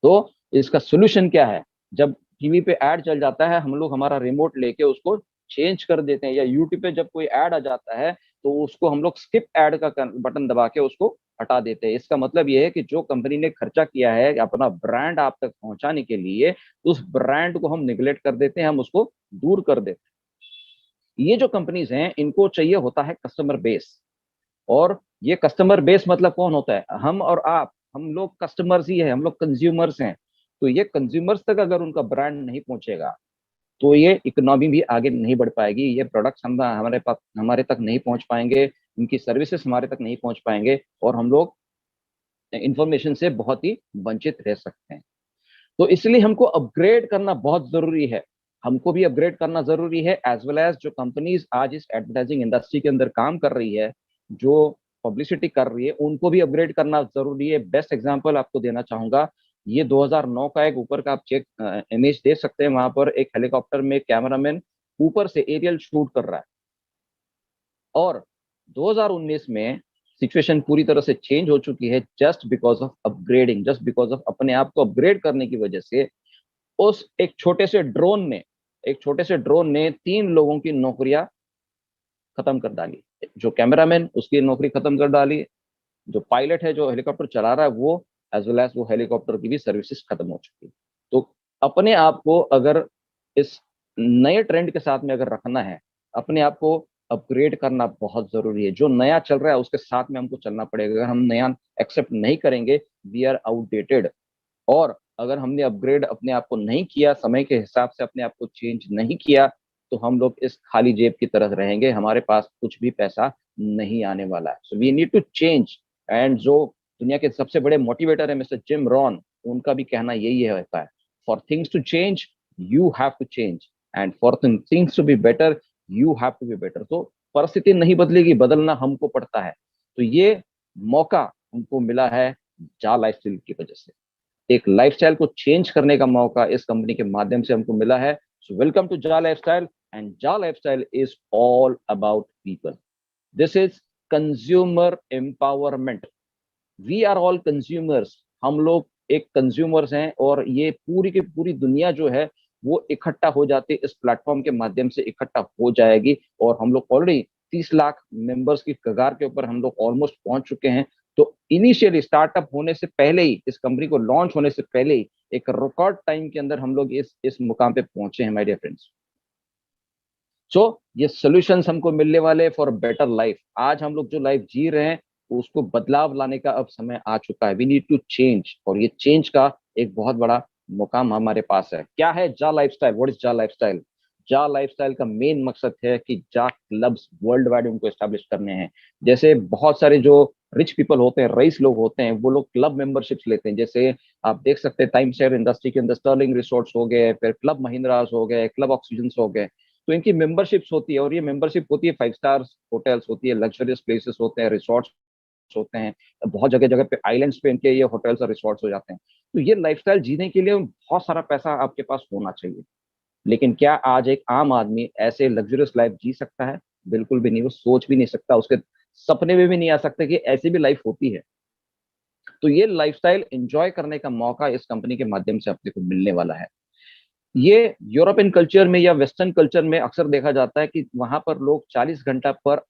तो इसका सोल्यूशन क्या है? जब टीवी पे ऐड चल जाता है, हम लोग हमारा रिमोट लेके उसको चेंज कर देते हैं, या यूट्यूब पे जब कोई ऐड आ जाता है तो उसको हम लोग स्किप ऐड का बटन दबा के उसको हटा देते हैं। इसका मतलब ये है कि जो कंपनी ने खर्चा किया है अपना ब्रांड आप तक पहुंचाने के लिए, उस ब्रांड को हम निगलेक्ट कर देते हैं, हम उसको दूर कर देते हैं। ये जो कंपनीज हैं, इनको चाहिए होता है कस्टमर बेस। और ये कस्टमर बेस मतलब कौन होता है? हम और आप, हम लोग कस्टमर्स ही है, हम लोग कंज्यूमर्स हैं। तो ये कंज्यूमर्स तक अगर उनका ब्रांड नहीं पहुंचेगा तो ये इकोनॉमी भी आगे नहीं बढ़ पाएगी, ये प्रोडक्ट्स हमारे पास, हमारे तक नहीं पहुंच पाएंगे, उनकी सर्विसेज हमारे तक नहीं पहुंच पाएंगे, और हम लोग इंफॉर्मेशन से बहुत ही वंचित रह सकते हैं। तो इसलिए हमको अपग्रेड करना बहुत जरूरी है। हमको भी अपग्रेड करना जरूरी है, एज वेल एज जो कंपनीज आज इस एडवर्टाइजिंग इंडस्ट्री के अंदर काम कर रही है, जो पब्लिसिटी कर रही है, उनको भी अपग्रेड करना जरूरी है। बेस्ट एग्जांपल आपको देना चाहूंगा, ये 2009 का एक ऊपर का आप चेक इमेज देख सकते हैं। वहां पर एक हेलीकॉप्टर में कैमरामैन ऊपर से एरियल शूट कर रहा है। और 2019 में सिचुएशन पूरी तरह से चेंज हो चुकी है, just because of upgrading, just because of अपने आप को अपग्रेड करने की वजह से उस एक छोटे से ड्रोन ने 3 लोगों की नौकरियां खत्म कर डाली। जो कैमरामैन, उसकी नौकरी खत्म कर डाली, जो पायलट है जो हेलीकॉप्टर चला रहा है वो, एज वेल एज वो हेलीकॉप्टर की भी सर्विसेज खत्म हो चुकी है। तो अपने आप को अगर इस नए ट्रेंड के साथ में अगर रखना है, अपने आप को अपग्रेड करना बहुत जरूरी है। जो नया चल रहा है उसके साथ में हमको चलना पड़ेगा। अगर हम नया एक्सेप्ट नहीं करेंगे, वी आर आउटडेटेड। और अगर हमने अपग्रेड अपने आप को नहीं किया, समय के हिसाब से अपने आप को चेंज नहीं किया, तो हम लोग इस खाली जेब की तरह रहेंगे, हमारे पास कुछ भी पैसा नहीं आने वाला है। So we need to change. And जो दुनिया के सबसे बड़े मोटिवेटर है मिस्टर जिम रॉन, उनका भी कहना यही होता है, for things to change you have to change, and for things to be better you have to be better. तो परिस्थिति नहीं बदलेगी, बदलना हमको पड़ता है। तो ये मौका हमको मिला है जा लाइफस्टाइल की वजह से। एक लाइफस्टाइल को चेंज करने का मौका इस कंपनी के माध्यम से हमको मिला है। So welcome to Ja lifestyle, and Ja lifestyle is all about people. This is consumer empowerment. We are all consumers. हम लोग एक कंज्यूमर्स हैं, और ये पूरी की पूरी दुनिया जो है वो इकट्ठा हो जाती है, इस प्लेटफॉर्म के माध्यम से इकट्ठा हो जाएगी। और हम लोग ऑलरेडी 30 लाख मेंबर्स की कगार के ऊपर हम लोग ऑलमोस्ट पहुंच चुके हैं। तो इनिशियली स्टार्टअप होने से पहले ही, इस कंपनी को लॉन्च होने से पहले ही, एक रिकॉर्ड टाइम के अंदर हम लोग इस मुकाम पे पहुंचे हैं माय डियर फ्रेंड्स। सो ये सॉल्यूशंस हमको मिलने वाले फॉर बेटर लाइफ। आज हम लोग जो लाइफ जी रहे हैं उसको बदलाव लाने का अब समय आ चुका है। वी नीड टू चेंज, और ये चेंज का एक बहुत बड़ा मुकाम हमारे पास है। क्या है जा लाइफस्टाइल? व्हाट इज जा लाइफस्टाइल? जा लाइफस्टाइल का मेन मकसद है कि जा क्लब्स वर्ल्ड वाइड उनको एस्टेब्लिश करने हैं। जैसे बहुत सारे जो रिच पीपल होते हैं, रईस लोग होते हैं, वो लोग क्लब मेंबरशिप्स लेते हैं। जैसे आप देख सकते हैं टाइम शेयर इंडस्ट्री के अंदर स्टर्लिंग रिसोर्ट्स हो गए, फिर क्लब महिंद्रास हो गए, क्लब ऑक्सीजन्स हो गए। तो इनकी मेंबरशिप्स होती है, और ये मेंबरशिप होती है 5 स्टार होटल्स होती है, लग्जरियस प्लेसेस होते हैं, रिसोर्ट्स होते हैं। बहुत जगह जगह पे आइलैंड्स पे इनके ये होटल्स और रिसोर्ट्स हो जाते हैं। तो ये लाइफस्टाइल जीने के लिए बहुत सारा पैसा आपके पास होना चाहिए। लेकिन क्या आज एक आम आदमी ऐसे लग्जरियस लाइफ जी सकता है? बिल्कुल भी नहीं। वो सोच भी नहीं सकता, उसके सपने में भी नहीं आ सकता कि ऐसी भी लाइफ होती है। तो ये लाइफस्टाइल एंजॉय करने का मौका इस कंपनी के माध्यम से अपने को मिलने वाला है। ये यूरोपियन कल्चर में या वेस्टर्न कल्चर में अक्सर देखा जाता है कि वहां पर लोग 40 घंटा पर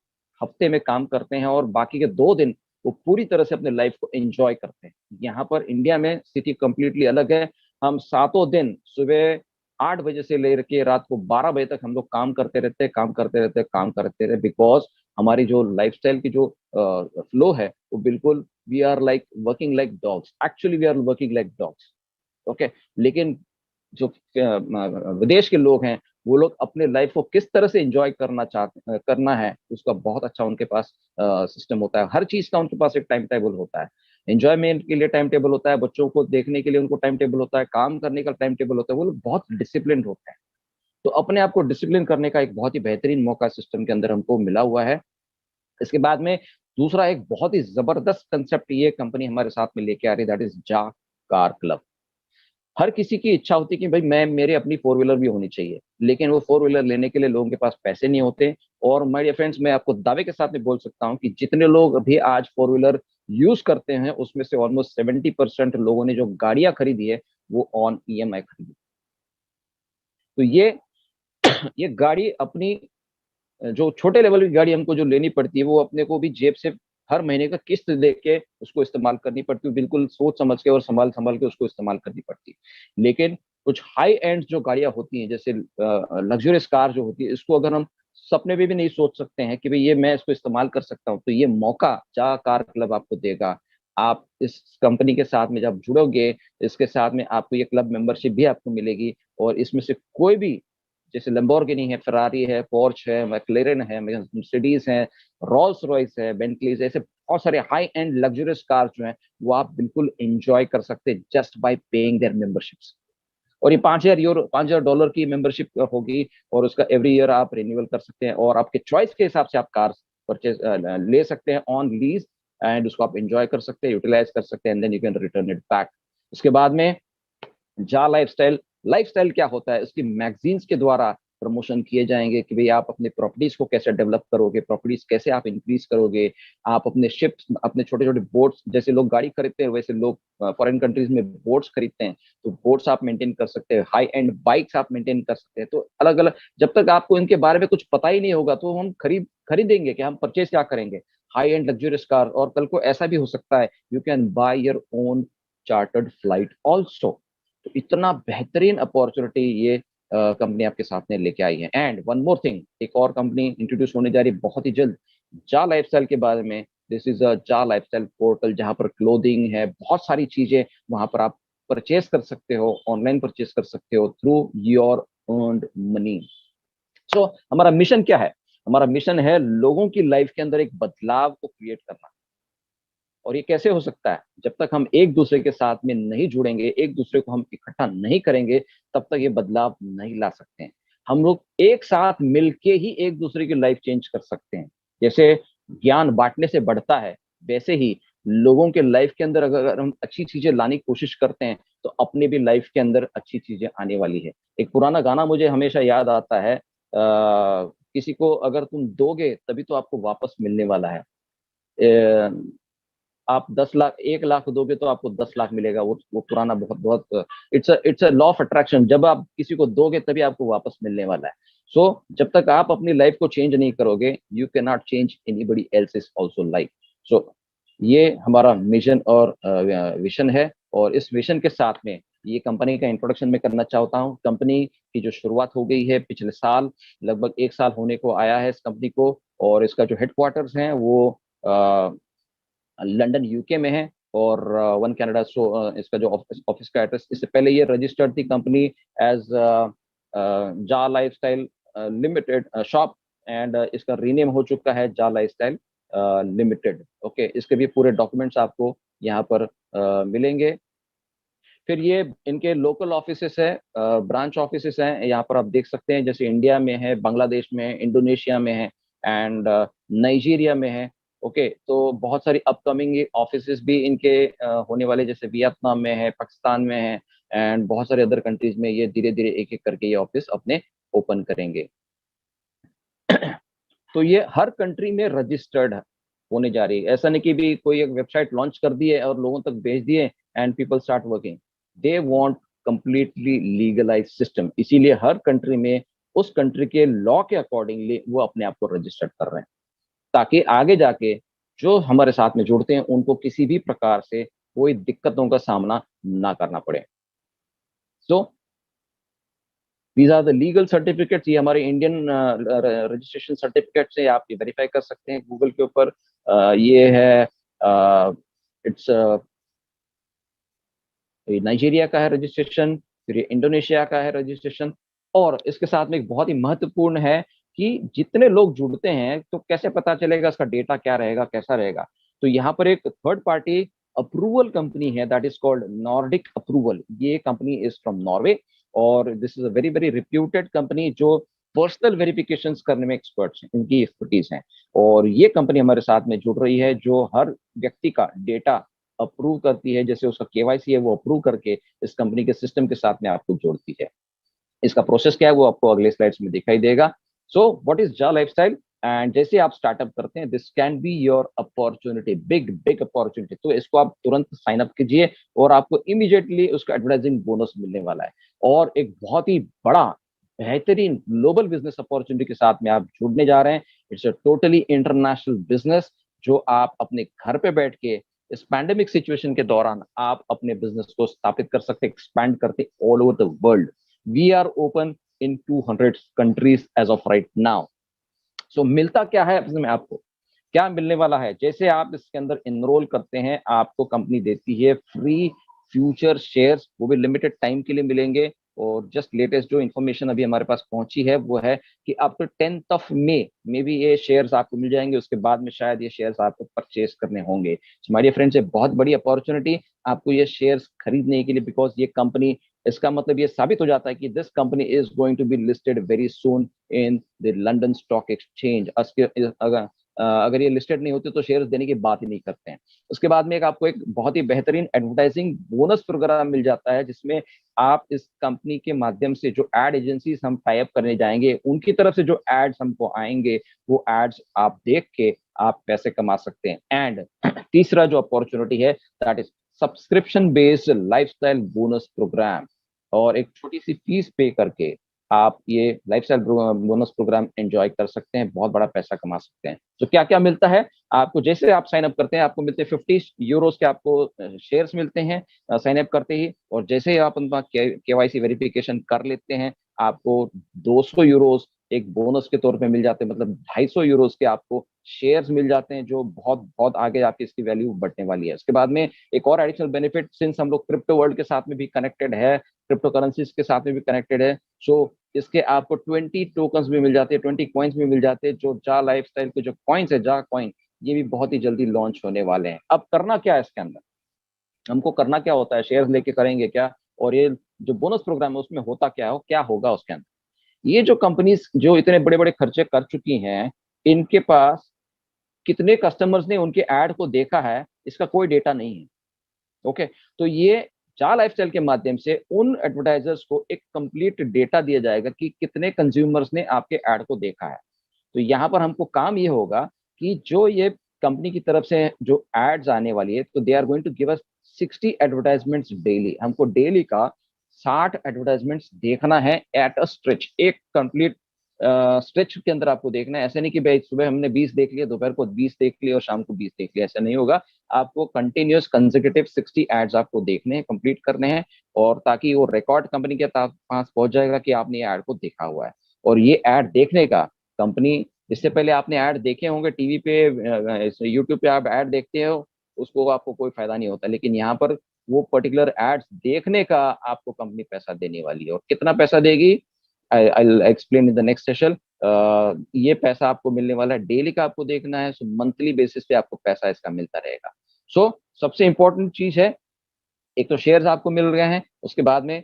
हफ्ते में काम करते हैं, और बाकी के 2 दिन वो पूरी तरह से अपने लाइफ को एंजॉय करते हैं। यहाँ पर इंडिया में स्थिति कंप्लीटली अलग है। हम 7 दिन सुबह 8 बजे से लेकर के रात को 12 बजे तक हम लोग काम करते रहते हैं, काम करते रहते, बिकॉज हमारी जो लाइफस्टाइल की जो फ्लो है वो बिल्कुल, we are like working like dogs, actually we are working like dogs. Okay. लेकिन जो विदेश के लोग हैं, वो लोग अपने लाइफ को किस तरह से एंजॉय करना है, उसका बहुत अच्छा उनके पास सिस्टम होता है। हर चीज का उनके पास एक टाइम टेबल होता है। एंजॉयमेंट के लिए टाइम टेबल होता है, बच्चों को देखने के लिए उनको टाइम टेबल होता है, काम करने का टाइम टेबल होता है। वो लोग बहुत डिसिप्लिन होते हैं। तो अपने आप को डिसिप्लिन करने का एक बहुत ही बेहतरीन मौका सिस्टम के अंदर हमको मिला हुआ है। इसके बाद में दूसरा एक बहुत ही जबरदस्त कंसेप्ट ये कंपनी हमारे साथ में लेके आ रही है, दैट इज जा कार क्लब। हर किसी की इच्छा होती है कि भाई मैं, मेरे अपनी 4 व्हीलर भी होनी चाहिए, लेकिन वो 4 व्हीलर लेने के लिए लोगों के पास पैसे नहीं होते। और माय डियर फ्रेंड्स, मैं आपको दावे के साथ में बोल सकता हूँ कि जितने लोग अभी आज 4 व्हीलर यूज करते हैं, उसमें से ऑलमोस्ट 70% लोगों ने जो गाड़ियां खरीदी है वो ऑन ईएमआई खरीदी। तो ये गाड़ी अपनी, जो छोटे लेवल की गाड़ी हमको जो लेनी पड़ती है, वो अपने को भी जेब से हर महीने का किस्त लेके उसको इस्तेमाल करनी पड़ती है। बिल्कुल सोच समझ के और संभाल संभाल के उसको इस्तेमाल करनी पड़ती है। लेकिन कुछ हाई एंड जो गाड़ियां होती हैं, जैसे लग्जरियस कार जो होती है, इसको अगर हम सपने में भी नहीं सोच सकते हैं कि भाई ये मैं इसको इस्तेमाल कर सकता हूँ, तो ये मौका जा कार क्लब आपको देगा। आप इस कंपनी के साथ में जब जुड़ोगे, इसके साथ में आपको ये क्लब मेंबरशिप भी आपको मिलेगी, और इसमें से कोई भी, जैसे लैम्बोर्गिनी है, फेरारी है, पोर्श है, मैक्लेरन है, मर्सिडीज है, रोल्स रॉयस है, बेंटलीज, ऐसे बहुत सारे हाई एंड लग्जरियस कार जो हैं, वो आप बिल्कुल एंजॉय कर सकते हैं just by paying their memberships. और ये 5,000 यूरो, $5,000 की मेंबरशिप होगी, और उसका एवरी ईयर आप रिन्यूअल कर सकते हैं, और आपके चॉइस के हिसाब से आप कार परचेज ले सकते हैं ऑन लीज, एंड उसको आप एंजॉय कर सकते हैं, यूटिलाइज कर सकते हैं, and then you can return it back. उसके बाद में जा लाइफस्टाइल, लाइफस्टाइल क्या होता है, इसकी मैगजीन्स के द्वारा प्रमोशन किए जाएंगे कि भाई आप अपने प्रॉपर्टीज को कैसे डेवलप करोगे, प्रॉपर्टीज कैसे आप इंक्रीज करोगे। आप अपने शिप्स, अपने छोटे छोटे बोट्स, जैसे लोग गाड़ी खरीदते हैं वैसे लोग फॉरेन कंट्रीज में बोट्स खरीदते हैं, तो बोट्स आप मेंटेन कर सकते हैं, हाई एंड बाइक्स आप मेंटेन कर सकते हैं। तो अलग अलग, जब तक आपको इनके बारे में कुछ पता ही नहीं होगा, तो हम खरीदेंगे कि हम परचेज क्या करेंगे, हाई एंड लग्जरियस कार। और कल को ऐसा भी हो सकता है, you can by your own chartered flight also. तो इतना बेहतरीन अपॉर्चुनिटी ये कंपनी आपके साथ में लेके आई है। एंड वन मोर थिंग, एक और कंपनी इंट्रोड्यूस होने जा रही है बहुत ही जल्द, जा लाइफस्टाइल के बारे में। दिस इज अ जा लाइफस्टाइल पोर्टल, जहां पर क्लोथिंग है, बहुत सारी चीजें वहां पर आप परचेज कर सकते हो, ऑनलाइन परचेज कर सकते हो थ्रू योर अर्न्ड मनी। सो हमारा मिशन क्या है? हमारा मिशन है लोगों की लाइफ के अंदर एक बदलाव को क्रिएट करना। और ये कैसे हो सकता है? जब तक हम एक दूसरे के साथ में नहीं जुड़ेंगे, एक दूसरे को हम इकट्ठा नहीं करेंगे, तब तक ये बदलाव नहीं ला सकते हैं। हम लोग एक साथ मिलके ही एक दूसरे की लाइफ चेंज कर सकते हैं। जैसे ज्ञान बांटने से बढ़ता है, वैसे ही लोगों के लाइफ के अंदर अगर हम अच्छी चीजें लाने की कोशिश करते हैं, तो अपने भी लाइफ के अंदर अच्छी चीजें आने वाली है। एक पुराना गाना मुझे हमेशा याद आता है, किसी को अगर तुम दोगे तभी तो आपको वापस मिलने वाला है। आप 10 लाख, 1 लाख दोगे तो आपको 10 लाख मिलेगा। वो पुराना बहुत बहुत, it's a law of attraction. जब आप किसी को दोगे तभी आपको वापस मिलने वाला है। सो जब तक आप अपनी लाइफ को चेंज नहीं करोगे, you can not change anybody else's also life. So ये हमारा मिशन और विशन है। और इस विशन के साथ में ये कंपनी का इंट्रोडक्शन मैं करना चाहता हूँ। कंपनी की जो शुरुआत हो गई है पिछले साल, लगभग 1 साल होने को आया है इस कंपनी को। और इसका जो हेडक्वार्टर्स है वो लंदन यूके में है, और वन कनाडा। सो इसका जो ऑफिस का एड्रेस, इससे पहले ये रजिस्टर्ड थी कंपनी एज जा लाइफस्टाइल लिमिटेड शॉप, एंड इसका रीनेम हो चुका है जा लाइफस्टाइल लिमिटेड। ओके, इसके भी पूरे डॉक्यूमेंट्स आपको यहाँ पर मिलेंगे। फिर ये इनके लोकल ऑफिसेस है, ब्रांच ऑफिसेस हैं, यहाँ पर आप देख सकते हैं, जैसे इंडिया में है, बांग्लादेश में है, इंडोनेशिया में है, एंड नाइजीरिया में है। ओके, तो बहुत सारी अपकमिंग ऑफिसेस भी इनके होने वाले, जैसे वियतनाम में है, पाकिस्तान में है, एंड बहुत सारे अदर कंट्रीज में ये धीरे धीरे एक एक करके ये ऑफिस अपने ओपन करेंगे। तो ये हर कंट्री में रजिस्टर्ड होने जा रही है। ऐसा नहीं कि भी कोई एक वेबसाइट लॉन्च कर दी है और लोगों तक भेज दिए and people start working. They want completely legalise system, इसीलिए हर कंट्री में उस कंट्री के लॉ के अकॉर्डिंगली वो अपने आप को रजिस्टर्ड कर रहे हैं, ताकि आगे जाके जो हमारे साथ में जुड़ते हैं उनको किसी भी प्रकार से कोई दिक्कतों का सामना ना करना पड़े। So these are the legal certificates. ये हमारे इंडियन रजिस्ट्रेशन सर्टिफिकेट्स है, आप ये वेरीफाई कर सकते हैं गूगल के ऊपर। ये है इट्स नाइजीरिया का है रजिस्ट्रेशन, फिर ये इंडोनेशिया का है रजिस्ट्रेशन। और इसके साथ में एक बहुत ही महत्वपूर्ण है कि जितने लोग जुड़ते हैं तो कैसे पता चलेगा इसका डेटा क्या रहेगा, कैसा रहेगा। तो यहाँ पर एक थर्ड पार्टी अप्रूवल कंपनी है, that is called Nordic approval. ये कंपनी इज फ्रॉम नॉर्वे, और this is a very very reputed company जो पर्सनल वेरिफिकेशंस करने में एक्सपर्ट्स हैं, उनकी एक्सपर्टीज हैं। और ये कंपनी हमारे साथ में जुड़ रही है जो हर व्यक्ति का डेटा अप्रूव करती है, जैसे उसका केवाईसी है वो अप्रूव करके इस कंपनी के सिस्टम के साथ में आपको जोड़ती है। इसका प्रोसेस क्या है वो आपको अगले स्लाइड्स में दिखाई देगा। सो व्हाट इज जा लाइफस्टाइल, एंड जैसे आप स्टार्टअप करते हैं, this can be your opportunity, big big opportunity. तो इसको आप तुरंत साइन अप कीजिए और आपको इमीडिएटली उसका एडवर्टाइजिंग बोनस मिलने वाला है। और एक बहुत ही बड़ा बेहतरीन ग्लोबल बिजनेस अपॉर्चुनिटी के साथ में आप जुड़ने जा रहे हैं। It's a totally international business जो आप अपने घर पे बैठ के इस पैंडेमिक सिचुएशन के दौरान आप अपने बिजनेस को स्थापित कर सकते, एक्सपैंड करते all over the world. We are open in 200 countries as of right now. So मिलता क्या है इसमें, आपको क्या मिलने वाला है? जैसे आप इसके अंदर इनरोल करते हैं, आपको कंपनी देती है फ्री फ्यूचर शेयर्स, वो भी लिमिटेड टाइम के लिए मिलेंगे। और जस्ट लेटेस्ट जो इन्फॉर्मेशन अभी हमारे पास पहुंची है वो है कि up to 10th of May में भी ये शेयर्स आपको मिल जाएंगे। उसके बाद में शायद ये शेयर्स आपको परचेज करने होंगे। हमारे फ्रेंड्स, ये बहुत बड़ी अपॉर्चुनिटी आपको ये शेयर्स खरीदने के लिए, बिकॉज ये कंपनी, इसका मतलब ये साबित हो जाता है कि this company is going to be listed very soon in the London stock exchange. अगर ये लिस्टेड नहीं होते तो शेयर्स देने की बात ही नहीं करते हैं। उसके बाद में एक आपको एक बहुत ही बेहतरीन एडवर्टाइजिंग बोनस प्रोग्राम मिल जाता है, जिसमें आप इस कंपनी के माध्यम से जो एड एजेंसीज हम टाई अप करने जाएंगे, उनकी तरफ से जो एड्स हमको आएंगे, वो एड्स आप देख के आप पैसे कमा सकते हैं। एंड तीसरा जो अपॉर्चुनिटी है, that is subscription based lifestyle bonus programme. और एक छोटी सी फीस पे करके आप ये लाइफस्टाइल बोनस प्रोग्राम एंजॉय कर सकते हैं, बहुत बड़ा पैसा कमा सकते हैं। तो क्या क्या मिलता है आपको? जैसे आप साइन अप करते हैं, आपको मिलते हैं 50 यूरोस के आपको शेयर्स मिलते हैं साइन अप करते ही। और जैसे ही आप उनका केवाईसी वेरिफिकेशन कर लेते हैं, आपको 200 यूरोस एक बोनस के तौर पे मिल जाते हैं, मतलब 250 यूरोस के आपको शेयर्स मिल जाते हैं, जो बहुत बहुत आगे आपकी इसकी वैल्यू बढ़ने वाली है। उसके बाद में एक और एडिशनल बेनिफिट, सिंस हम लोग क्रिप्टो वर्ल्ड के साथ में भी कनेक्टेड है, क्रिप्टो करेंसीज के साथ में भी कनेक्टेड है, सो इसके आपको 20 टोकन्स भी मिल जाते हैं, 20 कॉइन्स भी मिल जाते हैं। जो जा लाइफस्टाइल के जो कॉइन्स है, जा कॉइन, ये भी बहुत ही जल्दी लॉन्च होने वाले हैं। अब करना क्या है इसके अंदर, हमको करना क्या होता है, शेयर्स लेके करेंगे क्या, और ये जो बोनस प्रोग्राम है उसमें होता क्या है, क्या होगा उसके अंदर? ये जो कंपनीज जो इतने बड़े बड़े खर्चे कर चुकी हैं, इनके पास कितने कस्टमर्स ने उनके ऐड को देखा है, इसका कोई डेटा नहीं है। ओके, तो ये जा लाइफस्टाइल के माध्यम से उन एडवर्टाइजर्स को एक कंप्लीट डेटा दिया जाएगा कि कितने कंज्यूमर्स ने आपके ऐड को देखा है। तो यहाँ पर हमको काम ये होगा कि जो ये कंपनी की तरफ से जो एड्स आने वाली है, तो they are going to give us 60 advertisements daily. हमको डेली का 60 एडवर्टाइजमेंट्स देखना है एट अ स्ट्रेच, एक कंप्लीट स्ट्रेच के अंदर आपको देखना है। ऐसे नहीं कि भाई सुबह हमने 20 देख लिया, दोपहर को 20 देख लिया और शाम को 20 देख लिया, ऐसा नहीं होगा। आपको कंटिन्यूअस कंसेक्यूटिव 60 एड्स आपको देखने हैं, कंप्लीट करने हैं, और ताकि वो रिकॉर्ड कंपनी के पास पहुंच जाएगा कि आपने ये ऐड को देखा हुआ है। और ये ऐड देखने का कंपनी, इससे पहले आपने ऐड देखे होंगे टीवी पे, यूट्यूब पे आप ऐड देखते हो, उसको आपको कोई फायदा नहीं होता, लेकिन यहाँ पर वो पर्टिकुलर एड्स देखने का आपको कंपनी पैसा देने वाली है। और कितना पैसा देगी? I explain in the next session. ये पैसा आपको मिलने वाला है, डेली का आपको देखना है, सो मंथली बेसिस पे आपको पैसा इसका मिलता रहेगा। सो सबसे इंपॉर्टेंट चीज है, एक तो शेयर्स आपको मिल रहे हैं, उसके बाद में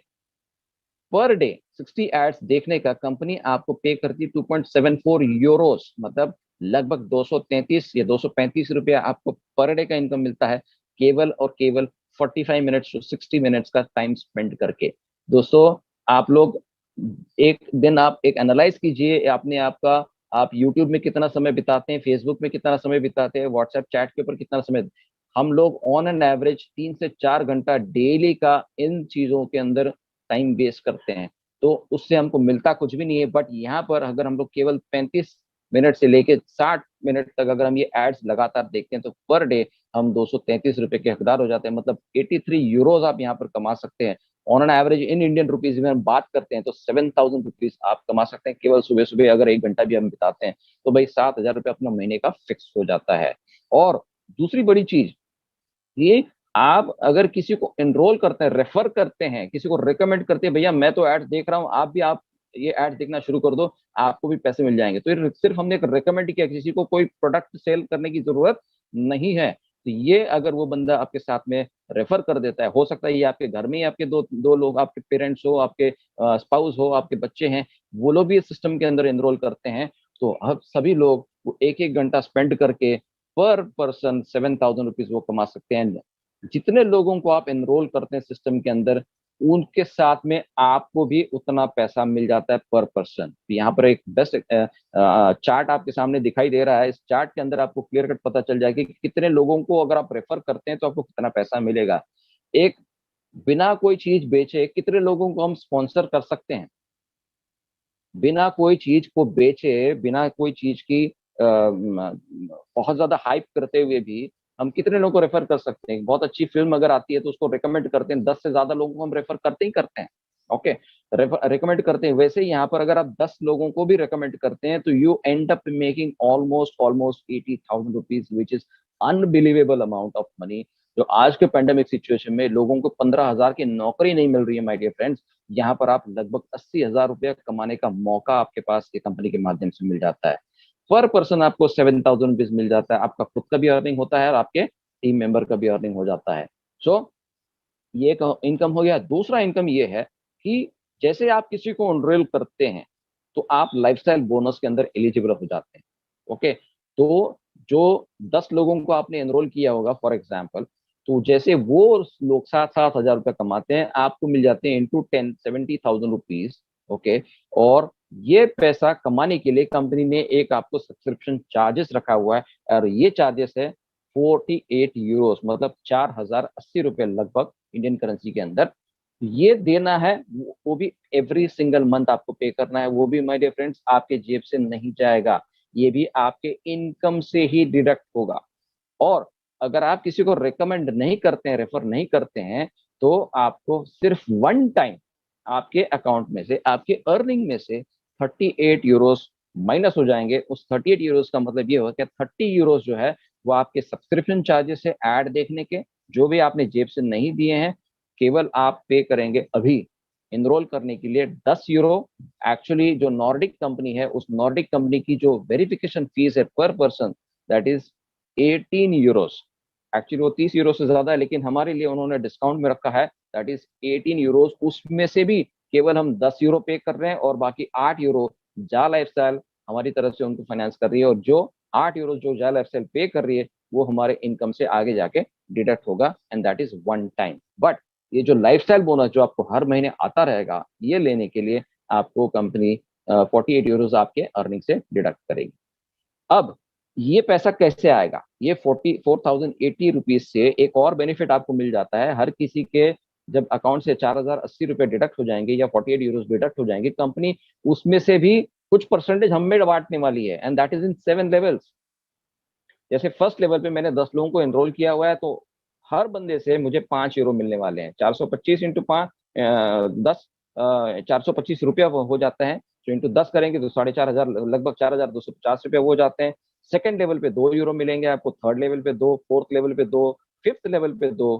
पर डे 60 एड्स देखने का कंपनी आपको पे करती है 2.74 यूरोस, मतलब लगभग 233 या 235 रुपया आपको पर डे का इनकम मिलता है, केवल और केवल 45 मिनट्स टू 60 मिनट्स का टाइम स्पेंड करके। दोस्तों आप लोग एक दिन आप एक एनालाइज कीजिए आपने आपका, आप यूट्यूब में कितना समय बिताते हैं, फेसबुक में कितना समय बिताते हैं, व्हाट्सएप चैट के ऊपर कितना समय। हम लोग ऑन एन एवरेज 3 से 4 घंटा डेली का इन चीजों के अंदर टाइम वेस्ट करते हैं, तो उससे हमको मिलता कुछ भी नहीं है। बट यहाँ पर अगर हम लोग केवल 35 मिनट से लेके 60 मिनट तक अगर हम ये एड्स लगातार देखते हैं, तो पर डे हम 233 रुपए के हकदार हो जाते हैं, मतलब 83 यूरोज आप यहाँ पर कमा सकते हैं। On an average in Indian rupees में हम बात करते हैं तो 7,000 रुपीज आप कमा सकते हैं केवल सुबह सुबह अगर 1 घंटा भी हम बिताते हैं, तो भाई 7,000 रुपये अपना महीने का फिक्स हो जाता है। और दूसरी बड़ी चीज ये, आप अगर किसी को एनरोल करते हैं, रेफर करते हैं, किसी को रिकमेंड करते हैं, भैया मैं तो एड्स देख रहा हूँ, आप ये एड्स देखना शुरू कर दो, आपको भी पैसे मिल जाएंगे, तो ये सिर्फ हमने एक रिकमेंड किया, किसी को कोई प्रोडक्ट सेल करने की जरूरत नहीं है। तो ये अगर वो बंदा आपके साथ में रेफर कर देता है, हो सकता है ये आपके घर में ही आपके दो लोग, आपके पेरेंट्स हो, आपके स्पाउस हो, आपके बच्चे हैं, वो लोग भी इस सिस्टम के अंदर एनरोल करते हैं, तो अब सभी लोग वो 1-1 घंटा स्पेंड करके पर पर्सन 7,000 रुपीज वो कमा सकते हैं। जितने लोगों को आप एनरोल करते हैं सिस्टम के अंदर, उनके साथ में आपको भी उतना पैसा मिल जाता है पर पर्सन। यहाँ पर एक बेस्ट चार्ट आपके सामने दिखाई दे रहा है, इस चार्ट के अंदर आपको क्लियर कट पता चल जाएगा कि कितने लोगों को अगर आप रेफर करते हैं तो आपको कितना पैसा मिलेगा। एक बिना कोई चीज बेचे कितने लोगों को हम स्पॉन्सर कर सकते हैं, बिना कोई चीज को बेचे, बिना कोई चीज की बहुत ज्यादा हाइप करते हुए भी हम कितने लोगों को रेफर कर सकते हैं। बहुत अच्छी फिल्म अगर आती है तो उसको रिकमेंड करते हैं, 10 से ज्यादा लोगों को हम रेफर करते ही करते हैं। ओके, रिकमेंड करते हैं। वैसे ही यहाँ पर अगर आप 10 लोगों को भी रिकमेंड करते हैं तो you and up making almost 80,000 rupees, which is unbelievable amount of money. जो आज के पेंडेमिक सिचुएशन में लोगों को 15,000 की नौकरी नहीं मिल रही है माय डियर फ्रेंड्स, यहाँ पर आप लगभग 80,000 रुपया कमाने का मौका आपके पास ये कंपनी के माध्यम से मिल जाता है। पर पर्सन आपको 7,000 रुपीज मिल जाता है, आपका खुद का भी अर्निंग होता है और आपके टीम मेंबर का भी अर्निंग हो जाता है। सो ये एक इनकम हो गया। दूसरा इनकम ये है कि जैसे आप किसी को एनरोल करते हैं तो आप लाइफस्टाइल बोनस के अंदर एलिजिबल हो जाते हैं। ओके, तो जो 10 लोगों को आपने एनरोल किया होगा फॉर एग्जाम्पल, तो जैसे वो लोग 7,000 रुपया कमाते हैं, आपको मिल जाते हैं इंटू 10 70,000 रुपीज। ओके, और ये पैसा कमाने के लिए कंपनी ने एक आपको सब्सक्रिप्शन चार्जेस रखा हुआ है, और ये चार्जेस है 48 यूरोस, मतलब 4,080 रुपए लगभग इंडियन करेंसी के अंदर। ये देना है, वो भी एवरी सिंगल मंथ आपको पे करना है, वो भी माय डियर फ्रेंड्स आपके जेब से नहीं जाएगा, ये भी आपके इनकम से ही डिडक्ट होगा। और अगर आप किसी को रिकमेंड नहीं करते हैं, रेफर नहीं करते हैं, तो आपको सिर्फ वन टाइम आपके अकाउंट में से, आपके अर्निंग में से 38 यूरोस माइनस हो जाएंगे। उस 38 यूरोस का मतलब ये होगा कि 30 यूरोस जो है वो आपके सब्सक्रिप्शन चार्जेस है ऐड देखने के, जो भी आपने जेब से नहीं दिए हैं, केवल आप पे करेंगे अभी इनरोल करने के लिए 10 यूरो। एक्चुअली जो नॉर्डिक कंपनी है, उस नॉर्डिक कंपनी की जो वेरिफिकेशन फीस है पर person, that is 18 Euros. Actually वो 30 यूरो से ज्यादा है, लेकिन हमारे लिए उन्होंने डिस्काउंट में रखा है, दैट इज 18 यूरोस। उसमें से भी केवल हम 10 यूरो पे कर रहे हैं और बाकी 8 यूरो जा लाइफस्टाइल हमारी तरफ से उनको फाइनेंस कर रही है, और जो 8 यूरो जो जा लाइफस्टाइल पे कर रही है वो हमारे इनकम से आगे जाके डिडक्ट होगा, and that is one time. But ये जो लाइफस्टाइल बोनस जो आपको हर महीने आता रहेगा, ये लेने के लिए आपको कंपनी 48 यूरोज आपके अर्निंग से डिडक्ट करेगी। अब ये पैसा कैसे आएगा? ये 44,080 रुपीज से एक और बेनिफिट आपको मिल जाता है। हर किसी के जब अकाउंट से 4,080 रुपए डिडक्ट हो जाएंगे या 48 यूरोज डिडक्ट हो जाएंगे, कंपनी उसमें से भी कुछ परसेंटेज हमें बांटने वाली है, and that is in 7 levels. जैसे फर्स्ट लेवल पे मैंने 10 लोगों को एनरोल किया हुआ है, तो हर बंदे से मुझे 5 यूरो मिलने वाले हैं। 425 इंटू 5 10 425 रुपया हो जाता है। तो इंटू 10 करेंगे तो 4,500, लगभग 4,250 रुपया वो जाते हैं। सेकंड लेवल पे 2 यूरो मिलेंगे आपको, थर्ड लेवल पे 2, फोर्थ लेवल पे 2, फिफ्थ लेवल पे 2,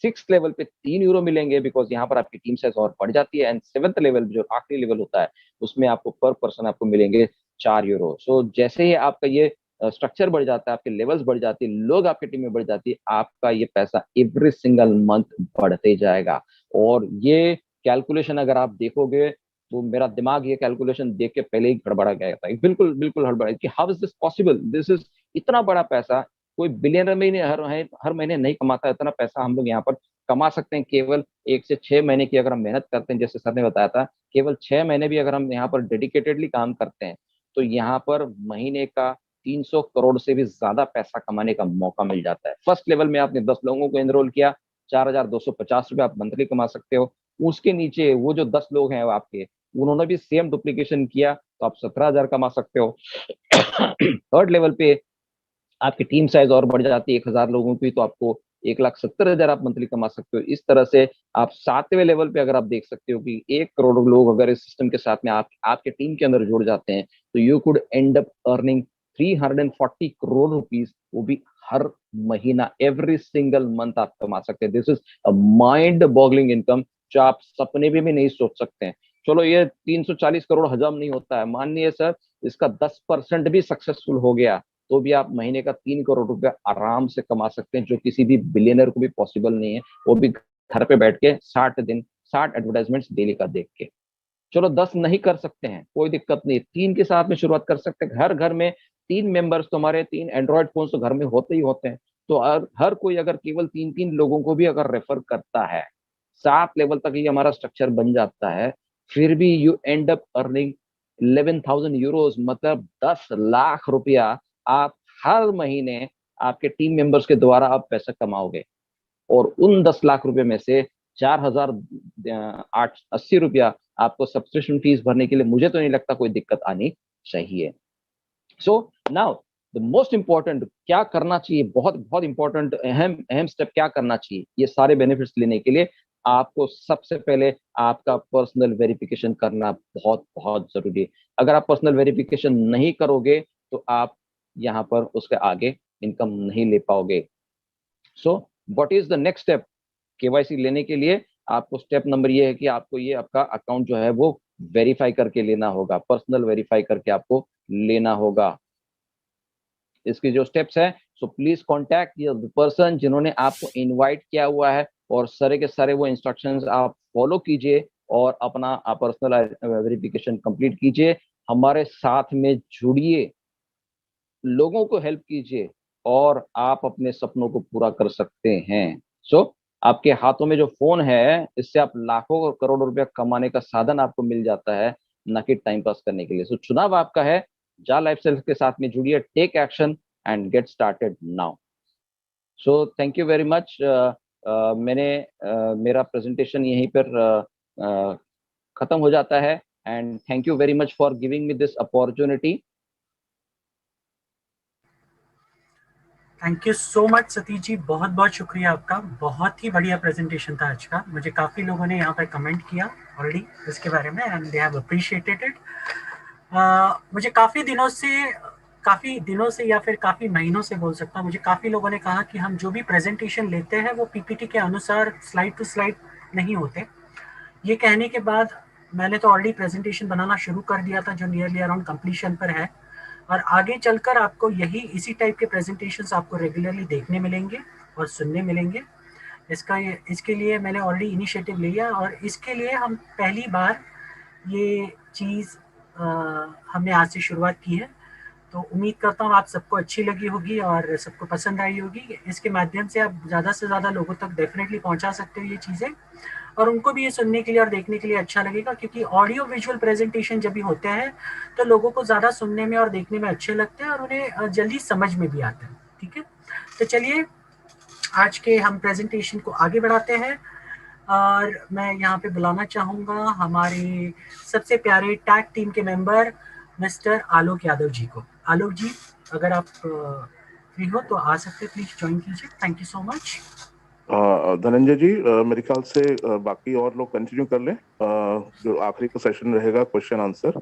6th लेवल पे 3 यूरो मिलेंगे, बिकॉज यहाँ पर आपकी टीम साइज और बढ़ जाती है। एंड 7th लेवल जो आखिरी लेवल होता है उसमें आपको पर पर्सन आपको मिलेंगे 4 यूरो। सो जैसे ही आपका ये स्ट्रक्चर बढ़ जाता है, आपके लेवल्स बढ़ जाती है, लोग आपकी टीम में बढ़ जाती है, आपका ये पैसा एवरी सिंगल मंथ बढ़ते जाएगा। और ये कैलकुलेशन अगर आप देखोगे तो मेरा दिमाग ये कैलकुलेशन देख के पहले ही गड़बड़ा गया था, बिल्कुल बिल्कुल हड़बड़ा कि how is this possible, this is इतना बड़ा पैसा कोई बिलियनर में हर महीने नहीं कमाता। इतना पैसा हम लोग यहाँ पर कमा सकते हैं केवल 1 से 6 महीने की अगर हम मेहनत करते हैं, जैसे सर ने बताया था, केवल 6 महीने भी अगर हम यहाँ पर डेडिकेटेडली काम करते हैं तो यहाँ पर महीने का 300 करोड़ से भी ज्यादा पैसा कमाने का मौका मिल जाता है। फर्स्ट लेवल में आपने 10 लोगों को एनरोल किया, 4,250 रुपये आप मंथली कमा सकते हो। उसके नीचे वो जो 10 लोग हैं आपके, उन्होंने भी सेम डुप्लीकेशन किया तो आप 17,000 कमा सकते हो। थर्ड लेवल पे आपकी टीम साइज और बढ़ जाती है 1,000 लोगों की, तो आपको 1,70,000 आप मंथली कमा सकते हो। इस तरह से आप 7वें लेवल पे अगर आप देख सकते हो कि 1 करोड़ लोग अगर इस सिस्टम के साथ में आपके टीम के अंदर जुड़ जाते हैं तो you could and up earning 340 crore rupees, वो भी हर महीना, एवरी सिंगल मंथ आप कमा सकते हैं। This is a mind boggling income जो आप सपने में भी नहीं सोच सकते हैं। चलो ये 340 करोड़ हजम नहीं होता है, मानिए सर इसका 10% भी सक्सेसफुल हो गया तो भी आप महीने का 3 करोड़ रुपया आराम से कमा सकते हैं, जो किसी भी बिलियनर को भी पॉसिबल नहीं है, वो भी घर पे बैठ के 60 एडवर्टाइजमेंट्स डेली का देख के। चलो 10 नहीं कर सकते हैं, कोई दिक्कत नहीं, 3 के साथ में शुरुआत कर सकते हैं। हर घर में 3 मेंबर्स, तो हमारे 3 एंड्रॉइड फोन तो घर में होते ही होते हैं, तो हर कोई अगर केवल 3-3 लोगों को भी अगर रेफर करता है, 7 लेवल तक ये हमारा स्ट्रक्चर बन जाता है, फिर भी you and up earning 11,000 euros, मतलब 10 लाख रुपया आप हर महीने आपके टीम मेंबर्स के द्वारा आप पैसा कमाओगे। और उन 10 लाख रुपए में से 4,880 रुपया आपको सब्सक्रिप्शन फीस भरने के लिए मुझे तो नहीं लगता कोई दिक्कत आनी चाहिए। So now the most important क्या करना चाहिए, बहुत बहुत इंपॉर्टेंट अहम स्टेप क्या करना चाहिए ये सारे बेनिफिट्स लेने के लिए, आपको सबसे पहले आपका पर्सनल वेरिफिकेशन करना बहुत बहुत जरूरी है। अगर आप पर्सनल वेरिफिकेशन नहीं करोगे तो आप यहाँ पर उसके आगे इनकम नहीं ले पाओगे। So what is the next step? KYC लेने के लिए आपको स्टेप नंबर ये है कि आपको ये आपका अकाउंट जो है वो वेरीफाई करके लेना होगा, पर्सनल वेरीफाई करके आपको लेना होगा। इसके जो स्टेप्स है, so please contact the person जिन्होंने आपको इनवाइट किया हुआ है, और सारे के सारे वो इंस्ट्रक्शंस आप फॉलो कीजिए और अपना पर्सनल वेरिफिकेशन कंप्लीट कीजिए, हमारे साथ में जुड़िए, लोगों को हेल्प कीजिए और आप अपने सपनों को पूरा कर सकते हैं। सो आपके हाथों में जो फोन है, इससे आप लाखों और करोड़ों रुपया कमाने का साधन आपको मिल जाता है, न कि टाइम पास करने के लिए। सो चुनाव आपका है, जा लाइफस्टाइल के साथ में जुड़िए, take action and get started now. So thank you very much. मेरा प्रेजेंटेशन यहीं पर खत्म हो जाता है, and thank you very much for giving me this opportunity. Thank you so much Satish ji, बहुत बहुत शुक्रिया आपका, बहुत ही बढ़िया प्रेजेंटेशन था आज का। मुझे काफ़ी लोगों ने यहाँ पर कमेंट किया ऑलरेडी इसके बारे में, and they have appreciated it. मुझे काफ़ी दिनों से या फिर काफ़ी महीनों से बोल सकता हूँ, मुझे काफ़ी लोगों ने कहा कि हम जो भी प्रेजेंटेशन लेते हैं वो पीपीटी के अनुसार स्लाइड टू स्लाइड नहीं होते। ये कहने के बाद मैंने तो ऑलरेडी प्रेजेंटेशन बनाना शुरू कर दिया था जो नियरली अराउंड कंप्लीशन पर है, और आगे चलकर आपको इसी टाइप के प्रेजेंटेशंस आपको रेगुलरली देखने मिलेंगे और सुनने मिलेंगे। इसके लिए मैंने ऑलरेडी इनिशिएटिव लिया, और इसके लिए हम पहली बार ये चीज़ हमने आज से शुरुआत की है। तो उम्मीद करता हूँ आप सबको अच्छी लगी होगी और सबको पसंद आई होगी। इसके माध्यम से आप ज़्यादा से ज़्यादा लोगों तक डेफिनेटली पहुँचा सकते हो ये चीज़ें, और उनको भी ये सुनने के लिए और देखने के लिए अच्छा लगेगा, क्योंकि ऑडियो विजुअल प्रेजेंटेशन जब भी होते हैं तो लोगों को ज़्यादा सुनने में और देखने में अच्छे लगते हैं और उन्हें जल्दी समझ में भी आता है। ठीक है, तो चलिए आज के हम प्रेजेंटेशन को आगे बढ़ाते हैं, और मैं यहाँ पे बुलाना चाहूँगा हमारे सबसे प्यारे टैग टीम के मेंबर मिस्टर आलोक यादव जी को। आलोक जी, अगर आप फ्री हो तो आ सकते, प्लीज ज्वाइन कीजिए। Thank you so much. Dhananjay ji, मेरे ख्याल से बाकी और लोग कंटिन्यू कर लें। जो आखिरी का सेशन रहेगा क्वेश्चन आंसर,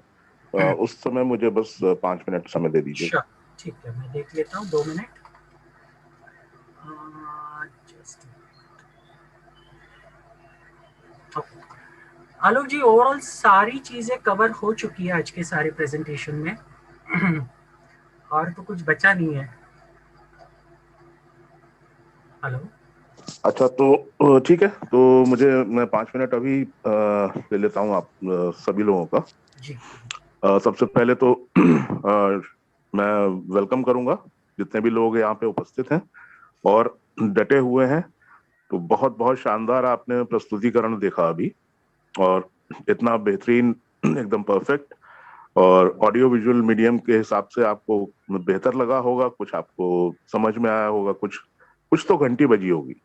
उस समय मुझे बस 5 मिनट समय दे दीजिए। ठीक है, मैं देख लेता हूँ 2 मिनट। आलोक जी, ओवरऑल सारी चीजें कवर हो चुकी है आज के सारे प्रेजेंटेशन में। और तो कुछ बचा नहीं है। हेलो। अच्छा, तो ठीक है, तो मैं 5 मिनट अभी ले लेता हूँ आप सभी लोगों का। जी। सबसे पहले तो मैं वेलकम करूंगा जितने भी लोग यहाँ पे उपस्थित हैं और डटे हुए हैं। तो बहुत बहुत शानदार आपने प्रस्तुतिकरण देखा अभी, और इतना बेहतरीन, एकदम परफेक्ट, और ऑडियो विजुअल मीडियम के हिसाब से आपको बेहतर लगा होगा, कुछ आपको समझ में आया होगा, कुछ कुछ तो घंटी बजी होगी।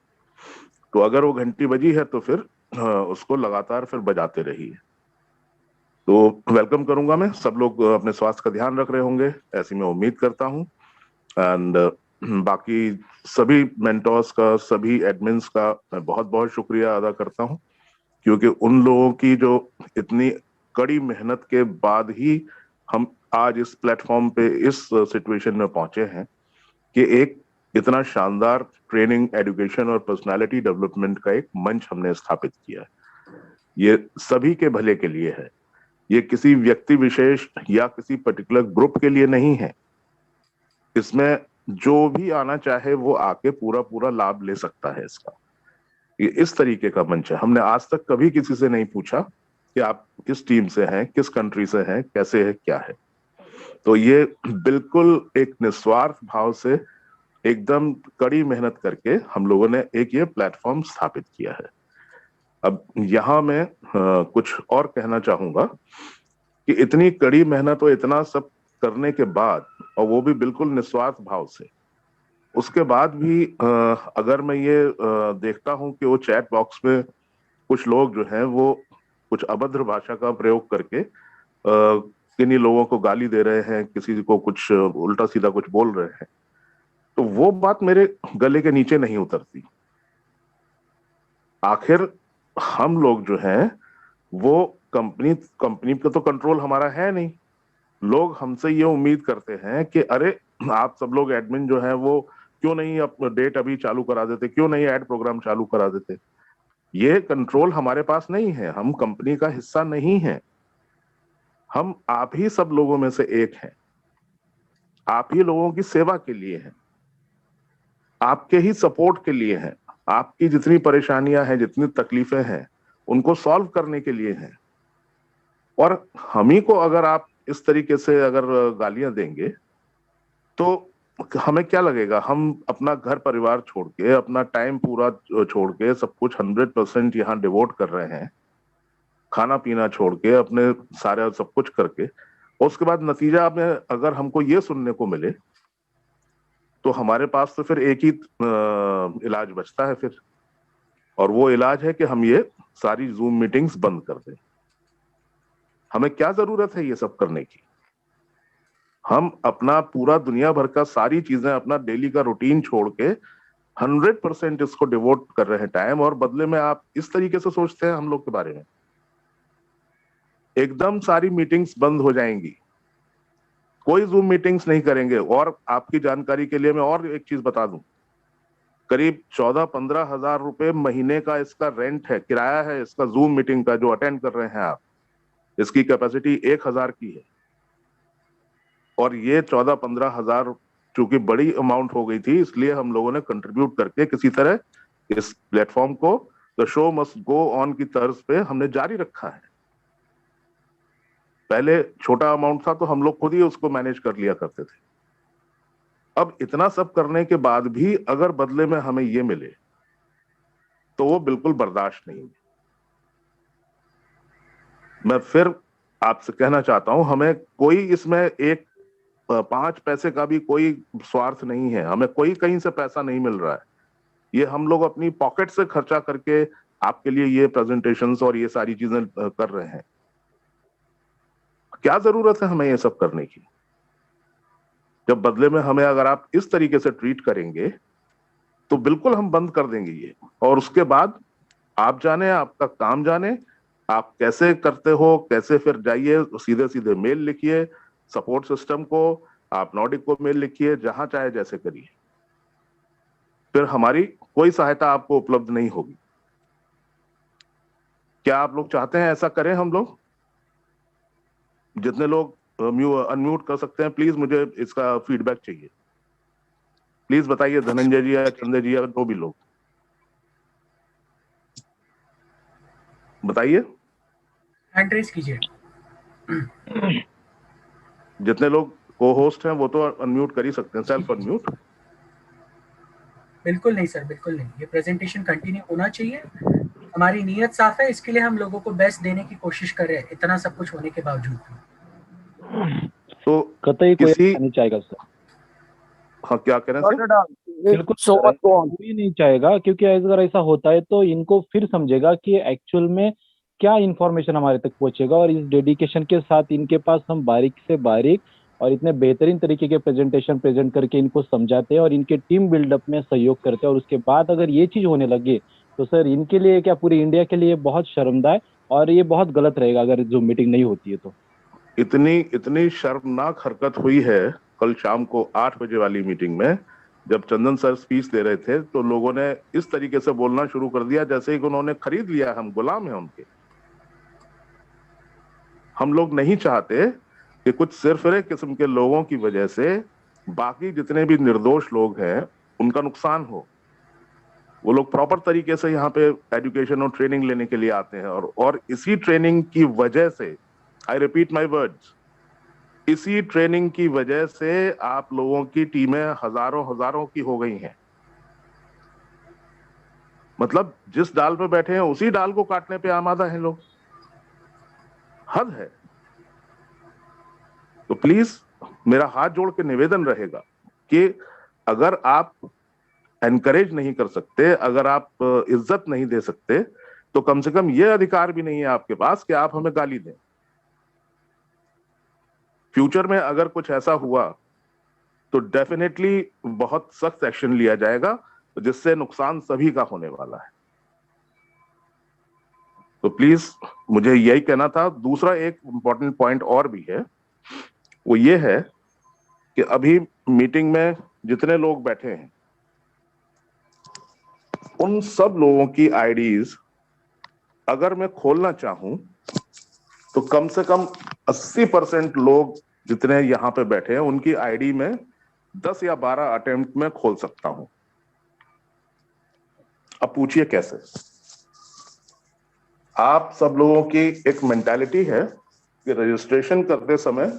तो अगर वो घंटी बजी है तो फिर उसको लगातार फिर बजाते रहिए। तो वेलकम करूंगा मैं। सब लोग अपने स्वास्थ्य का ध्यान रख रहे होंगे, ऐसी मैं उम्मीद करता हूँ। एंड बाकी सभी मेंटोर्स का, सभी एडमिन्स का मैं बहुत बहुत शुक्रिया अदा करता हूँ, क्योंकि उन लोगों की जो इतनी कड़ी मेहनत के बाद ही हम आज इस प्लेटफॉर्म पे, इस सिचुएशन में पहुंचे हैं कि एक इतना शानदार ट्रेनिंग, एजुकेशन और पर्सनालिटी डेवलपमेंट का एक मंच हमने स्थापित किया है। ये सभी के भले के लिए है, ये किसी व्यक्ति विशेष या किसी पर्टिकुलर ग्रुप के लिए नहीं है। इसमें जो भी आना चाहे वो आके पूरा पूरा लाभ ले सकता है इसका। ये इस तरीके का मंच है। हमने आज तक कभी किसी से नहीं पूछा कि आप किस टीम से हैं, किस कंट्री से हैं, कैसे है, क्या है। तो ये बिल्कुल एक निस्वार्थ भाव से, एकदम कड़ी मेहनत करके हम लोगों ने एक ये प्लेटफॉर्म स्थापित किया है। अब यहाँ मैं कुछ और कहना चाहूंगा कि इतनी कड़ी मेहनत और इतना सब करने के बाद, और वो भी बिल्कुल निस्वार्थ भाव से, उसके बाद भी अगर मैं ये देखता हूं कि वो चैट बॉक्स में कुछ लोग जो हैं वो कुछ अभद्र भाषा का प्रयोग करके किन्हीं लोगों को गाली दे रहे हैं, किसी को कुछ उल्टा सीधा कुछ बोल रहे हैं, तो वो बात मेरे गले के नीचे नहीं उतरती। आखिर हम लोग जो हैं वो कंपनी का तो कंट्रोल हमारा है नहीं। लोग हमसे ये उम्मीद करते हैं कि अरे आप सब लोग एडमिन जो हैं वो क्यों नहीं अपडेट अभी चालू करा देते, क्यों नहीं ऐड प्रोग्राम चालू करा देते। ये कंट्रोल हमारे पास नहीं है, हम कंपनी का हिस्सा नहीं है। हम आप ही सब लोगों में से एक हैं, आप ही लोगों की सेवा के लिए हैं, आपके ही सपोर्ट के लिए हैं, आपकी जितनी परेशानियां हैं, जितनी तकलीफें हैं, उनको सॉल्व करने के लिए हैं। और हम ही को अगर आप इस तरीके से अगर गालियां देंगे तो हमें क्या लगेगा? हम अपना घर परिवार छोड़ के, अपना टाइम पूरा छोड़ के, सब कुछ 100% यहाँ डिवोट कर रहे हैं, खाना पीना छोड़ के, अपने सारे सब कुछ करके, और उसके बाद नतीजा में अगर हमको ये सुनने को मिले तो हमारे पास तो फिर एक ही इलाज बचता है फिर, और वो इलाज है कि हम ये सारी जूम मीटिंग्स बंद कर दें। हमें क्या जरूरत है ये सब करने की? हम अपना पूरा दुनिया भर का सारी चीजें, अपना डेली का रूटीन छोड़ के 100% इसको डिवोट कर रहे हैं टाइम, और बदले में आप इस तरीके से सोचते हैं हम लोग के बारे में। एकदम सारी मीटिंग्स बंद हो जाएंगी, कोई जूम मीटिंग्स नहीं करेंगे। और आपकी जानकारी के लिए मैं और एक चीज बता दूं, करीब 14-15 हजार रुपए महीने का इसका रेंट है, किराया है इसका, जूम मीटिंग का जो अटेंड कर रहे हैं आप। इसकी कैपेसिटी 1000 की है, और ये 14-15 हजार चूंकि बड़ी अमाउंट हो गई थी, इसलिए हम लोगों ने कंट्रीब्यूट करके किसी तरह इस प्लेटफॉर्म को the show must go on की तर्ज पे हमने जारी रखा है। पहले छोटा अमाउंट था तो हम लोग खुद ही उसको मैनेज कर लिया करते थे। अब इतना सब करने के बाद भी अगर बदले में हमें ये मिले तो वो बिल्कुल बर्दाश्त नहीं है। मैं फिर आपसे कहना चाहता हूं, हमें कोई इसमें एक 5 पैसे का भी कोई स्वार्थ नहीं है, हमें कोई कहीं से पैसा नहीं मिल रहा है। ये हम लोग अपनी पॉकेट से खर्चा करके आपके लिए ये प्रेजेंटेशंस और ये सारी चीजें कर रहे हैं। क्या जरूरत है हमें ये सब करने की, जब बदले में हमें अगर आप इस तरीके से ट्रीट करेंगे तो बिल्कुल हम बंद कर देंगे ये। और उसके बाद आप जाने, आपका काम जाने, आप कैसे करते हो, कैसे फिर जाइए सीधे सीधे मेल लिखिए सपोर्ट सिस्टम को, आप नॉर्डिक को मेल लिखिए, जहां चाहे जैसे करिए, फिर हमारी कोई सहायता आपको उपलब्ध नहीं होगी। क्या आप लोग चाहते हैं ऐसा करें हम लोग? जितने लोग अनम्यूट कर सकते हैं प्लीज मुझे इसका फीडबैक चाहिए। प्लीज बताइए, धनंजय जी या चंद्र जी या जो भी लोग बताइए। हैंड रेज कीजिए। जितने लोग को होस्ट हैं वो तो अनम्यूट कर ही सकते हैं, सेल्फ अनम्यूट। बिल्कुल नहीं सर, बिल्कुल नहीं। ये प्रेजेंटेशन कंटिन्यू होना चाहिए। हमारी नीयत साफ है, इसके लिए हम लोगों को बेस्ट देने की कोशिश कर रहे हैं, इतना सब कुछ होने के बावजूद भी। तो कतई कोई किसी नहीं चाहेगा सर। हाँ, क्या कह रहे हैं सर? बिल्कुल कोई नहीं चाहेगा, क्योंकि अगर ऐसा होता है तो इनको फिर समझेगा कि एक्चुअल में क्या इंफॉर्मेशन हमारे तक पहुंचेगा, और इस डेडिकेशन के साथ इनके पास हम बारीक से बारीक और इतने बेहतरीन तरीके के प्रेजेंटेशन प्रेजेंट करके इनको समझाते हैं और इनके टीम बिल्डअप में सहयोग करते हैं, और उसके बाद अगर ये चीज होने लगे तो सर इनके लिए क्या पूरी इंडिया के लिए बहुत शर्मदायक और ये बहुत गलत रहेगा अगर जूम मीटिंग नहीं होती है तो। इतनी शर्मनाक हरकत हुई है कल शाम को 8 बजे वाली मीटिंग में, जब चंदन सर स्पीच दे रहे थे तो लोगों ने इस तरीके से बोलना शुरू कर दिया जैसे कि उन्होंने खरीद लिया, हम गुलाम हैं उनके। हम लोग नहीं चाहते कि कुछ सिरफिरे किस्म के लोगों की वजह से बाकी जितने भी निर्दोष लोग हैं उनका नुकसान हो। वो लोग प्रॉपर तरीके से यहाँ पे एजुकेशन और ट्रेनिंग लेने के लिए आते हैं, और इसी ट्रेनिंग की वजह से, आई रिपीट माई वर्ड्स, इसी ट्रेनिंग की वजह से आप लोगों की टीमें हजारों हजारों की हो गई हैं। मतलब जिस डाल पे बैठे हैं उसी डाल को काटने पे आमादा हैं लोग। हद है। तो प्लीज मेरा हाथ जोड़ के निवेदन रहेगा कि अगर आप एनकरेज नहीं कर सकते, अगर आप इज्जत नहीं दे सकते, तो कम से कम ये अधिकार भी नहीं है आपके पास कि आप हमें गाली दें। फ्यूचर में अगर कुछ ऐसा हुआ तो डेफिनेटली बहुत सख्त एक्शन लिया जाएगा, जिससे नुकसान सभी का होने वाला है। तो प्लीज मुझे यही कहना था। दूसरा एक इंपॉर्टेंट पॉइंट और भी है, वो ये है कि अभी मीटिंग में जितने लोग बैठे हैं उन सब लोगों की आईडीज अगर मैं खोलना चाहूं तो कम से कम 80% लोग जितने यहां पे बैठे हैं उनकी आईडी में 10 या 12 अटेम्प्ट में खोल सकता हूं। अब पूछिए कैसे? आप सब लोगों की एक मेंटालिटी है कि रजिस्ट्रेशन करते समय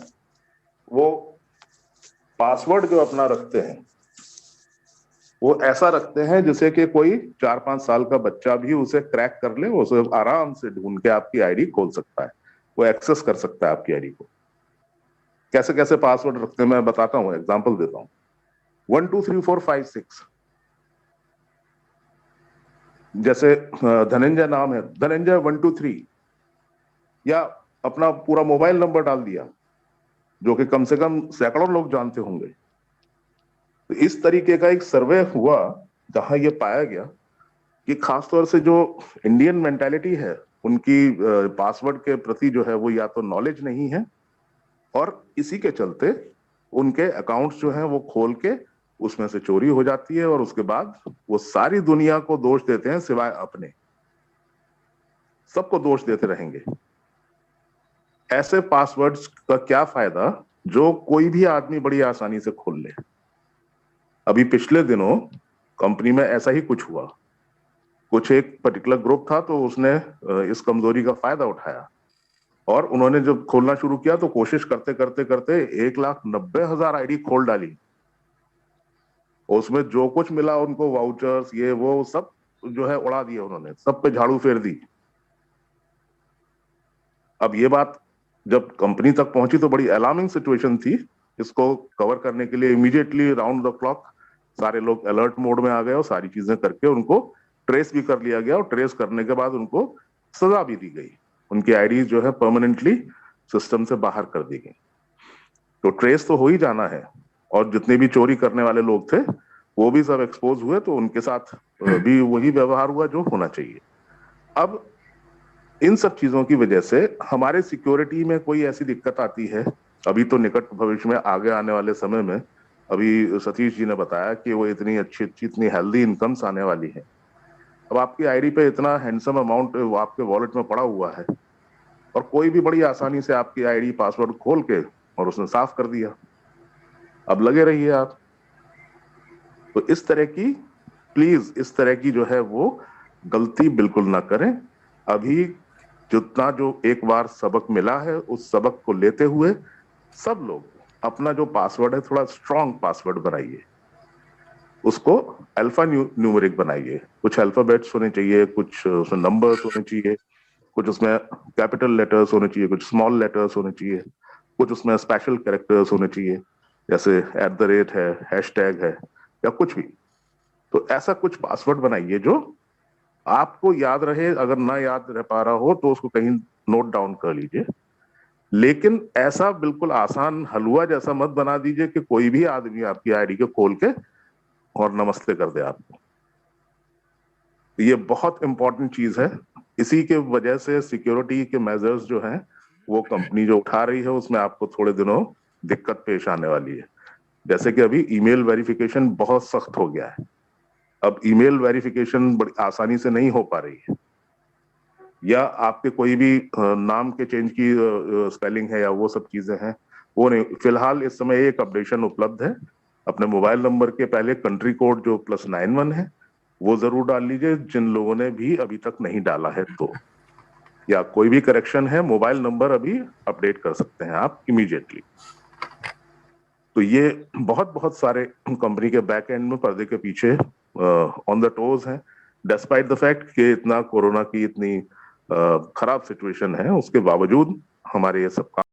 वो पासवर्ड जो अपना रखते हैं वो ऐसा रखते हैं जैसे कि कोई 4-5 साल का बच्चा भी उसे क्रैक कर ले, उसे आराम से ढूंढ के आपकी आईडी खोल सकता है, वो एक्सेस कर सकता है आपकी आईडी को। कैसे कैसे पासवर्ड रखते हैं मैं बताता हूं, एग्जांपल देता हूं। 1 2 3 4 5 6, जैसे धनंजय नाम है, धनंजय 1 2 3, या अपना पूरा मोबाइल नंबर डाल दिया जो कि कम से कम सैकड़ों लोग जानते होंगे। तो इस तरीके का एक सर्वे हुआ जहां ये पाया गया कि खासतौर से जो इंडियन मेंटालिटी है उनकी पासवर्ड के प्रति जो है वो या तो नॉलेज नहीं है, और इसी के चलते उनके अकाउंट्स जो हैं वो खोल के उसमें से चोरी हो जाती है, और उसके बाद वो सारी दुनिया को दोष देते हैं सिवाय अपने, सबको दोष देते रहेंगे। ऐसे पासवर्ड्स का क्या फायदा जो कोई भी आदमी बड़ी आसानी से खोल ले। अभी पिछले दिनों कंपनी में ऐसा ही कुछ हुआ। कुछ एक पर्टिकुलर ग्रुप था तो उसने इस कमजोरी का फायदा उठाया, और उन्होंने जब खोलना शुरू किया तो कोशिश करते करते करते 1,90,000 आईडी खोल डाली। उसमें जो कुछ मिला उनको, वाउचर्स ये वो सब जो है उड़ा दिए उन्होंने, सब पे झाड़ू फेर दी। अब ये बात जब कंपनी तक पहुंची तो बड़ी अलार्मिंग सिचुएशन थी। इसको कवर करने के लिए इमीडिएटली राउंड द क्लॉक सारे लोग अलर्ट मोड में आ गए और सारी चीजें करके उनको ट्रेस भी कर लिया गया, और ट्रेस करने के बाद उनको सजा भी दी गई। उनकी आईडी जो है परमानेंटली सिस्टम से बाहर कर दी गई। तो ट्रेस तो हो ही जाना है, और जितने भी चोरी करने वाले लोग थे वो भी सब एक्सपोज हुए, तो उनके साथ भी वही व्यवहार हुआ जो होना चाहिए। अब इन सब चीजों की वजह से हमारे सिक्योरिटी में कोई ऐसी दिक्कत आती है, अभी तो निकट भविष्य में, आगे आने वाले समय में, अभी सतीश जी ने बताया कि वो इतनी अच्छी इतनी हेल्दी इनकम्स आने वाली है, अब आपकी आईडी पे इतना हैंडसम अमाउंट आपके वॉलेट में पड़ा हुआ है और कोई भी बड़ी आसानी से आपकी आईडी पासवर्ड खोल के और उसने साफ कर दिया। अब लगे रहिए आप। तो इस तरह की, प्लीज इस तरह की जो है वो गलती बिल्कुल ना करें। अभी जितना जो एक बार सबक मिला है उस सबक को लेते हुए सब लोग अपना जो पासवर्ड है थोड़ा स्ट्रांग पासवर्ड बनाइए, उसको अल्फा न्यूमेरिक बनाइए। कुछ अल्फाबेट्स होने चाहिए, कुछ उसमें नंबर्स होने चाहिए, कुछ उसमें कैपिटल लेटर्स होने चाहिए, कुछ स्मॉल लेटर्स होने चाहिए, कुछ उसमें स्पेशल कैरेक्टर्स होने चाहिए, जैसे @ है, हैशटैग है या कुछ भी। तो ऐसा कुछ पासवर्ड बनाइए जो आपको याद रहे। अगर ना याद रह पा रहा हो तो उसको कहीं नोट डाउन कर लीजिए, लेकिन ऐसा बिल्कुल आसान हलवा जैसा मत बना दीजिए कि कोई भी आदमी आपकी आईडी को खोल के और नमस्ते कर दे आपको। ये बहुत इंपॉर्टेंट चीज है। इसी के वजह से सिक्योरिटी के मेजर्स जो हैं वो कंपनी जो उठा रही है उसमें आपको थोड़े दिनों दिक्कत पेश आने वाली है। जैसे कि अभी ईमेल वेरिफिकेशन बहुत सख्त हो गया है। अब ईमेल वेरिफिकेशन बड़ी आसानी से नहीं हो पा रही है, या आपके कोई भी नाम के चेंज की स्पेलिंग है या वो सब चीजें हैं वो नहीं। फिलहाल इस समय एक अपडेशन उपलब्ध है, अपने मोबाइल नंबर के पहले कंट्री कोड जो +91 है वो जरूर डाल लीजिए, जिन लोगों ने भी अभी तक नहीं डाला है तो, या कोई भी करेक्शन है मोबाइल नंबर अभी अपडेट कर सकते हैं आप इमीडिएटली। तो ये बहुत बहुत सारे कंपनी के बैक एंड में पर्दे के पीछे ऑन द टोज हैं, डिस्पाइट द फैक्ट कि इतना कोरोना की इतनी खराब सिचुएशन है, उसके बावजूद हमारे ये सब काम